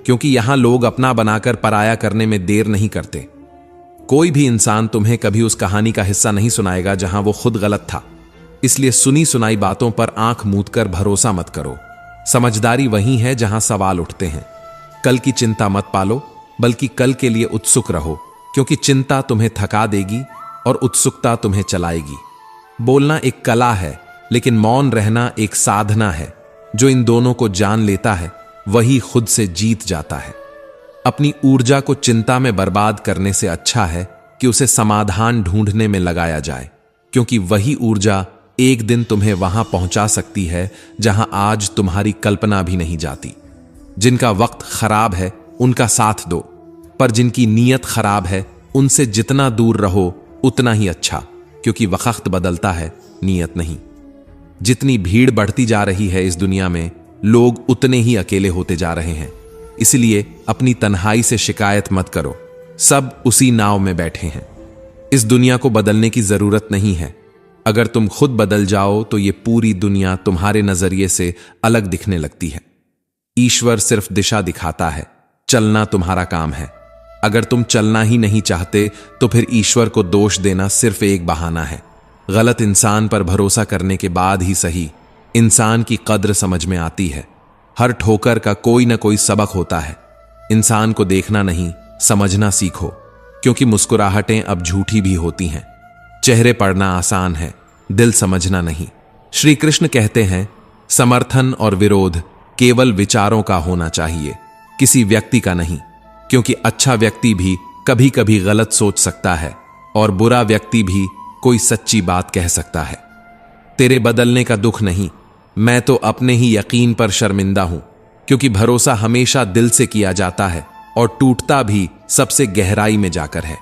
क्योंकि यहां लोग अपना बनाकर पराया करने में देर नहीं करते। कोई भी इंसान तुम्हें कभी उस कहानी का हिस्सा नहीं सुनाएगा जहां वो खुद गलत था। इसलिए सुनी सुनाई बातों पर आंख मूंद कर भरोसा मत करो। समझदारी वहीं है जहां सवाल उठते हैं। कल की चिंता मत पालो, बल्कि कल के लिए उत्सुक रहो, क्योंकि चिंता तुम्हें थका देगी और उत्सुकता तुम्हें चलाएगी। बोलना एक कला है, लेकिन मौन रहना एक साधना है। जो इन दोनों को जान लेता है वही खुद से जीत जाता है। अपनी ऊर्जा को चिंता में बर्बाद करने से अच्छा है कि उसे समाधान ढूंढने में लगाया जाए, क्योंकि वही ऊर्जा एक दिन तुम्हें वहां पहुंचा सकती है जहां आज तुम्हारी कल्पना भी नहीं जाती। जिनका वक्त खराब है उनका साथ दो, पर जिनकी नीयत खराब है उनसे जितना दूर रहो उतना ही अच्छा, क्योंकि वक्त बदलता है, नीयत नहीं। जितनी भीड़ बढ़ती जा रही है इस दुनिया में, लोग उतने ही अकेले होते जा रहे हैं। इसलिए अपनी तन्हाई से शिकायत मत करो, सब उसी नाव में बैठे हैं। इस दुनिया को बदलने की जरूरत नहीं है। अगर तुम खुद बदल जाओ तो ये पूरी दुनिया तुम्हारे नजरिए से अलग दिखने लगती है। ईश्वर सिर्फ दिशा दिखाता है, चलना तुम्हारा काम है। अगर तुम चलना ही नहीं चाहते तो फिर ईश्वर को दोष देना सिर्फ एक बहाना है। गलत इंसान पर भरोसा करने के बाद ही सही इंसान की कद्र समझ में आती है। हर ठोकर का कोई ना कोई सबक होता है। इंसान को देखना नहीं, समझना सीखो, क्योंकि मुस्कुराहटें अब झूठी भी होती हैं। चेहरे पढ़ना आसान है, दिल समझना नहीं। श्री कृष्ण कहते हैं, समर्थन और विरोध केवल विचारों का होना चाहिए, किसी व्यक्ति का नहीं, क्योंकि अच्छा व्यक्ति भी कभी कभी गलत सोच सकता है और बुरा व्यक्ति भी कोई सच्ची बात कह सकता है। तेरे बदलने का दुख नहीं, मैं तो अपने ही यकीन पर शर्मिंदा हूं, क्योंकि भरोसा हमेशा दिल से किया जाता है और टूटता भी सबसे गहराई में जाकर है।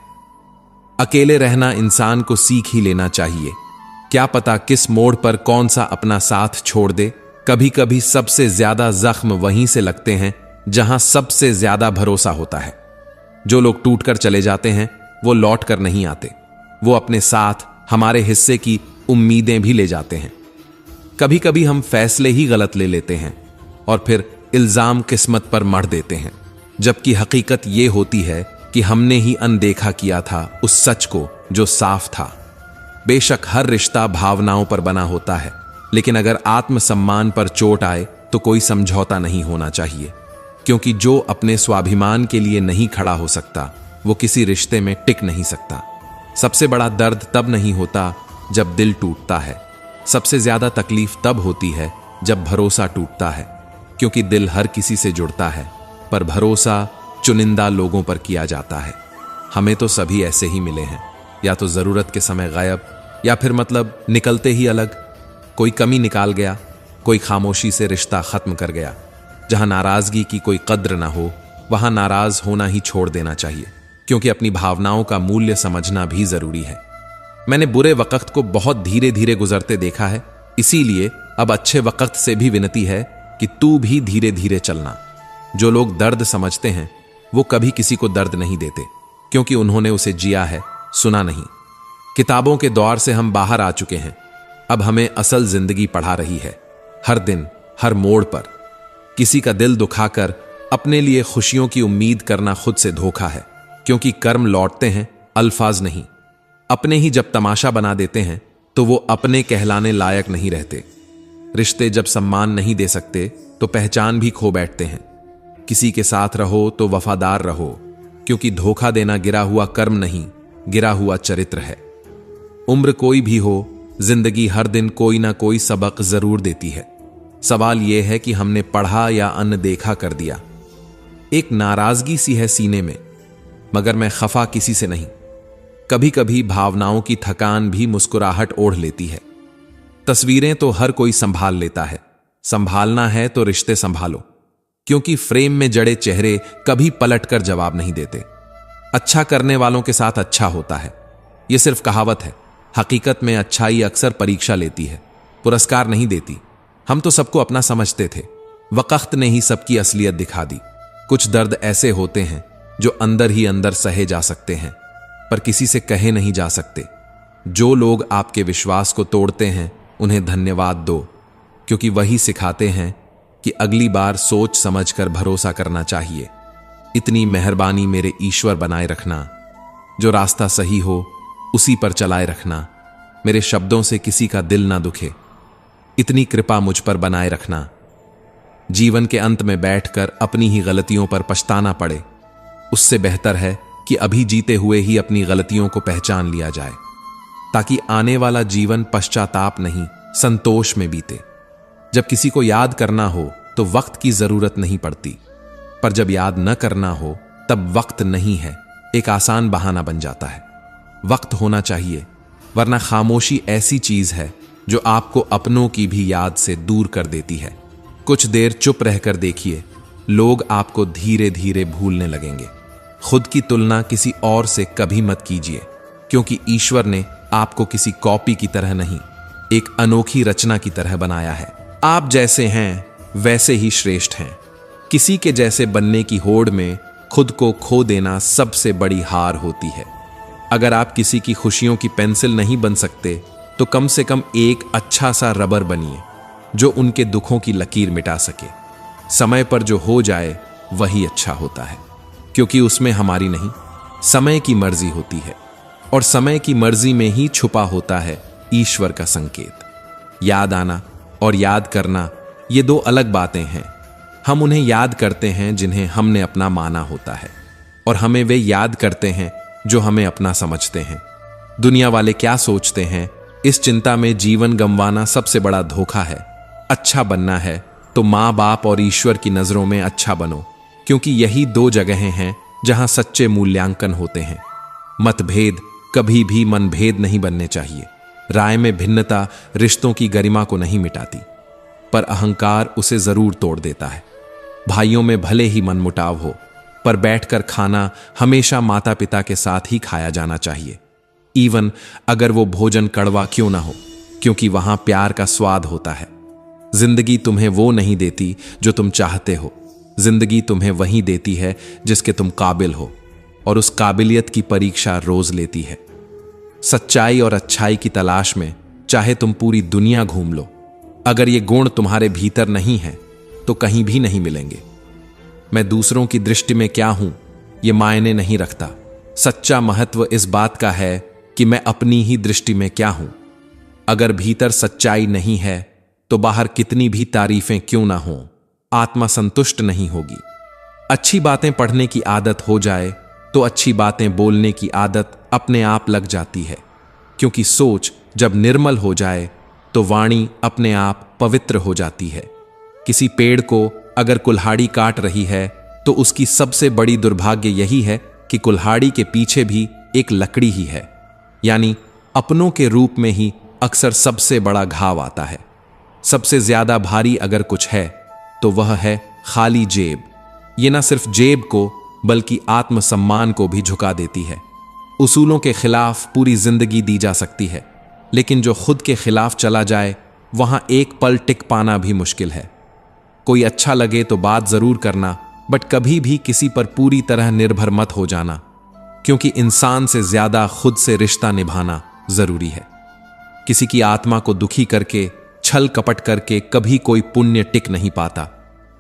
अकेले रहना इंसान को सीख ही लेना चाहिए। क्या पता किस मोड़ पर कौन सा अपना साथ छोड़ दे। कभी कभी सबसे ज्यादा जख्म वहीं से लगते हैं जहां सबसे ज्यादा भरोसा होता है। जो लोग टूटकर चले जाते हैं वो लौट कर नहीं आते। वो अपने साथ हमारे हिस्से की उम्मीदें भी ले जाते हैं। कभी कभी हम फैसले ही गलत ले लेते हैं और फिर इल्जाम किस्मत पर मढ़ देते हैं, जबकि हकीकत ये होती है कि हमने ही अनदेखा किया था उस सच को जो साफ था। बेशक हर रिश्ता भावनाओं पर बना होता है, लेकिन अगर आत्मसम्मान पर चोट आए तो कोई समझौता नहीं होना चाहिए, क्योंकि जो अपने स्वाभिमान के लिए नहीं खड़ा हो सकता वो किसी रिश्ते में टिक नहीं सकता। सबसे बड़ा दर्द तब नहीं होता जब दिल टूटता है, सबसे ज्यादा तकलीफ तब होती है जब भरोसा टूटता है, क्योंकि दिल हर किसी से जुड़ता है पर भरोसा चुनिंदा लोगों पर किया जाता है। हमें तो सभी ऐसे ही मिले हैं, या तो जरूरत के समय गायब या फिर मतलब निकलते ही अलग। कोई कमी निकाल गया, कोई खामोशी से रिश्ता खत्म कर गया। जहां नाराजगी की कोई कद्र ना हो वहां नाराज होना ही छोड़ देना चाहिए, क्योंकि अपनी भावनाओं का मूल्य समझना भी जरूरी है। मैंने बुरे वक्त को बहुत धीरे धीरे गुजरते देखा है, इसीलिए अब अच्छे वक्त से भी विनती है कि तू भी धीरे धीरे चलना। जो लोग दर्द समझते हैं वो कभी किसी को दर्द नहीं देते, क्योंकि उन्होंने उसे जिया है, सुना नहीं। किताबों के दौर से हम बाहर आ चुके हैं, अब हमें असल जिंदगी पढ़ा रही है। हर दिन हर मोड़ पर किसी का दिल दुखाकर अपने लिए खुशियों की उम्मीद करना खुद से धोखा है, क्योंकि कर्म लौटते हैं, अल्फाज नहीं। अपने ही जब तमाशा बना देते हैं तो वो अपने कहलाने लायक नहीं रहते। रिश्ते जब सम्मान नहीं दे सकते तो पहचान भी खो बैठते हैं। किसी के साथ रहो तो वफादार रहो, क्योंकि धोखा देना गिरा हुआ कर्म नहीं, गिरा हुआ चरित्र है। उम्र कोई भी हो, जिंदगी हर दिन कोई ना कोई सबक जरूर देती है। सवाल यह है कि हमने पढ़ा या अनदेखा कर दिया। एक नाराजगी सी है सीने में, मगर मैं खफा किसी से नहीं। कभी कभी भावनाओं की थकान भी मुस्कुराहट ओढ़ लेती है। तस्वीरें तो हर कोई संभाल लेता है, संभालना है तो रिश्ते संभालो, क्योंकि फ्रेम में जड़े चेहरे कभी पलटकर जवाब नहीं देते। अच्छा करने वालों के साथ अच्छा होता है, यह सिर्फ कहावत है। हकीकत में अच्छाई अक्सर परीक्षा लेती है, पुरस्कार नहीं देती। हम तो सबको अपना समझते थे, वक्त ने ही सबकी असलियत दिखा दी। कुछ दर्द ऐसे होते हैं जो अंदर ही अंदर सहे जा सकते हैं, पर किसी से कहे नहीं जा सकते। जो लोग आपके विश्वास को तोड़ते हैं उन्हें धन्यवाद दो, क्योंकि वही सिखाते हैं कि अगली बार सोच समझकर भरोसा करना चाहिए। इतनी मेहरबानी मेरे ईश्वर बनाए रखना, जो रास्ता सही हो उसी पर चलाए रखना। मेरे शब्दों से किसी का दिल ना दुखे, इतनी कृपा मुझ पर बनाए रखना। जीवन के अंत में बैठकर अपनी ही गलतियों पर पछताना पड़े, उससे बेहतर है कि अभी जीते हुए ही अपनी गलतियों को पहचान लिया जाए, ताकि आने वाला जीवन पश्चाताप नहीं संतोष में बीते। जब किसी को याद करना हो तो वक्त की जरूरत नहीं पड़ती, पर जब याद न करना हो तब वक्त नहीं है, एक आसान बहाना बन जाता है। वक्त होना चाहिए, वरना खामोशी ऐसी चीज है जो आपको अपनों की भी याद से दूर कर देती है। कुछ देर चुप रहकर देखिए, लोग आपको धीरे धीरे भूलने लगेंगे। खुद की तुलना किसी और से कभी मत कीजिए, क्योंकि ईश्वर ने आपको किसी कॉपी की तरह नहीं, एक अनोखी रचना की तरह बनाया है। आप जैसे हैं वैसे ही श्रेष्ठ हैं। किसी के जैसे बनने की होड़ में खुद को खो देना सबसे बड़ी हार होती है। अगर आप किसी की खुशियों की पेंसिल नहीं बन सकते तो कम से कम एक अच्छा सा रबर बनिए, जो उनके दुखों की लकीर मिटा सके। समय पर जो हो जाए वही अच्छा होता है, क्योंकि उसमें हमारी नहीं, समय की मर्जी होती है, और समय की मर्जी में ही छुपा होता है ईश्वर का संकेत। याद आना और याद करना ये दो अलग बातें हैं। हम उन्हें याद करते हैं जिन्हें हमने अपना माना होता है, और हमें वे याद करते हैं जो हमें अपना समझते हैं। दुनिया वाले क्या सोचते हैं, इस चिंता में जीवन गंवाना सबसे बड़ा धोखा है। अच्छा बनना है तो माँ बाप और ईश्वर की नजरों में अच्छा बनो, क्योंकि यही दो जगहें हैं जहां सच्चे मूल्यांकन होते हैं। मतभेद कभी भी मनभेद नहीं बनने चाहिए। राय में भिन्नता रिश्तों की गरिमा को नहीं मिटाती, पर अहंकार उसे जरूर तोड़ देता है। भाइयों में भले ही मनमुटाव हो, पर बैठकर खाना हमेशा माता पिता के साथ ही खाया जाना चाहिए, इवन अगर वो भोजन कड़वा क्यों ना हो, क्योंकि वहां प्यार का स्वाद होता है। जिंदगी तुम्हें वो नहीं देती जो तुम चाहते हो, जिंदगी तुम्हें वही देती है जिसके तुम काबिल हो। और उस काबिलियत की परीक्षा रोज लेती है। सच्चाई और अच्छाई की तलाश में चाहे तुम पूरी दुनिया घूम लो, अगर ये गुण तुम्हारे भीतर नहीं है तो कहीं भी नहीं मिलेंगे। मैं दूसरों की दृष्टि में क्या हूं ये मायने नहीं रखता। सच्चा महत्व इस बात का है कि मैं अपनी ही दृष्टि में क्या हूं। अगर भीतर सच्चाई नहीं है तो बाहर कितनी भी तारीफें क्यों ना हों, आत्मा संतुष्ट नहीं होगी। अच्छी बातें पढ़ने की आदत हो जाए तो अच्छी बातें बोलने की आदत अपने आप लग जाती है, क्योंकि सोच जब निर्मल हो जाए तो वाणी अपने आप पवित्र हो जाती है। किसी पेड़ को अगर कुल्हाड़ी काट रही है तो उसकी सबसे बड़ी दुर्भाग्य यही है कि कुल्हाड़ी के पीछे भी एक लकड़ी ही है, यानी अपनों के रूप में ही अक्सर सबसे बड़ा घाव आता है। सबसे ज्यादा भारी अगर कुछ है तो वह है खाली जेब। ये ना सिर्फ जेब को बल्कि आत्मसम्मान को भी झुका देती है। उसूलों के खिलाफ पूरी जिंदगी दी जा सकती है, लेकिन जो खुद के खिलाफ चला जाए वहां एक पल टिक पाना भी मुश्किल है। कोई अच्छा लगे तो बात जरूर करना, बट कभी भी किसी पर पूरी तरह निर्भर मत हो जाना, क्योंकि इंसान से ज्यादा खुद से रिश्ता निभाना जरूरी है। किसी की आत्मा को दुखी करके, छल कपट करके कभी कोई पुण्य टिक नहीं पाता।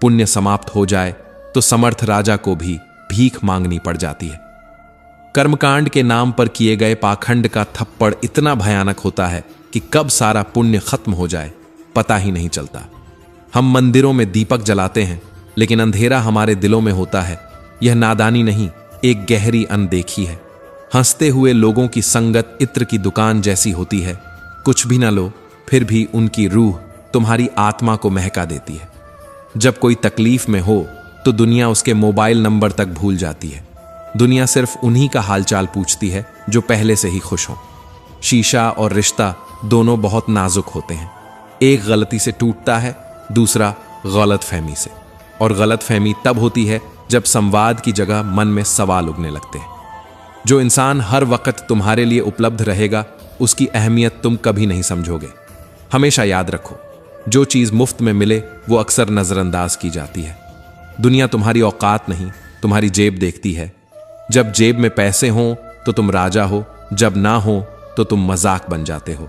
पुण्य समाप्त हो जाए तो समर्थ राजा को भी भीख मांगनी पड़ जाती है। कर्मकांड के नाम पर किए गए पाखंड का थप्पड़ इतना भयानक होता है कि कब सारा पुण्य खत्म हो जाए पता ही नहीं चलता। हम मंदिरों में दीपक जलाते हैं, लेकिन अंधेरा हमारे दिलों में होता है। यह नादानी नहीं, एक गहरी अनदेखी है। हंसते हुए लोगों की संगत इत्र की दुकान जैसी होती है। कुछ भी ना लो, फिर भी उनकी रूह तुम्हारी आत्मा को महका देती है। जब कोई तकलीफ में हो तो दुनिया उसके मोबाइल नंबर तक भूल जाती है। दुनिया सिर्फ उन्हीं का हालचाल पूछती है जो पहले से ही खुश हो। शीशा और रिश्ता दोनों बहुत नाजुक होते हैं। एक गलती से टूटता है, दूसरा गलतफहमी से। और गलतफहमी तब होती है जब संवाद की जगह मन में सवाल उगने लगते हैं। जो इंसान हर वक्त तुम्हारे लिए उपलब्ध रहेगा उसकी अहमियत तुम कभी नहीं समझोगे। हमेशा याद रखो, जो चीज मुफ्त में मिले वो अक्सर नजरअंदाज की जाती है। दुनिया तुम्हारी औकात नहीं, तुम्हारी जेब देखती है। जब जेब में पैसे हों तो तुम राजा हो, जब ना हो तो तुम मजाक बन जाते हो।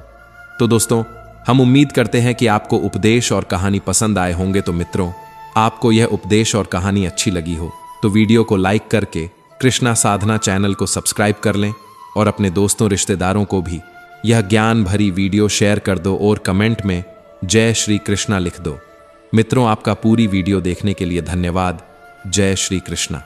तो दोस्तों, हम उम्मीद करते हैं कि आपको उपदेश और कहानी पसंद आए होंगे। तो मित्रों, आपको यह उपदेश और कहानी अच्छी लगी हो तो वीडियो को लाइक करके कृष्णा साधना चैनल को सब्सक्राइब कर लें और अपने दोस्तों रिश्तेदारों को भी यह ज्ञान भरी वीडियो शेयर कर दो और कमेंट में जय श्री कृष्णा लिख दो। मित्रों, आपका पूरी वीडियो देखने के लिए धन्यवाद। जय श्री कृष्णा।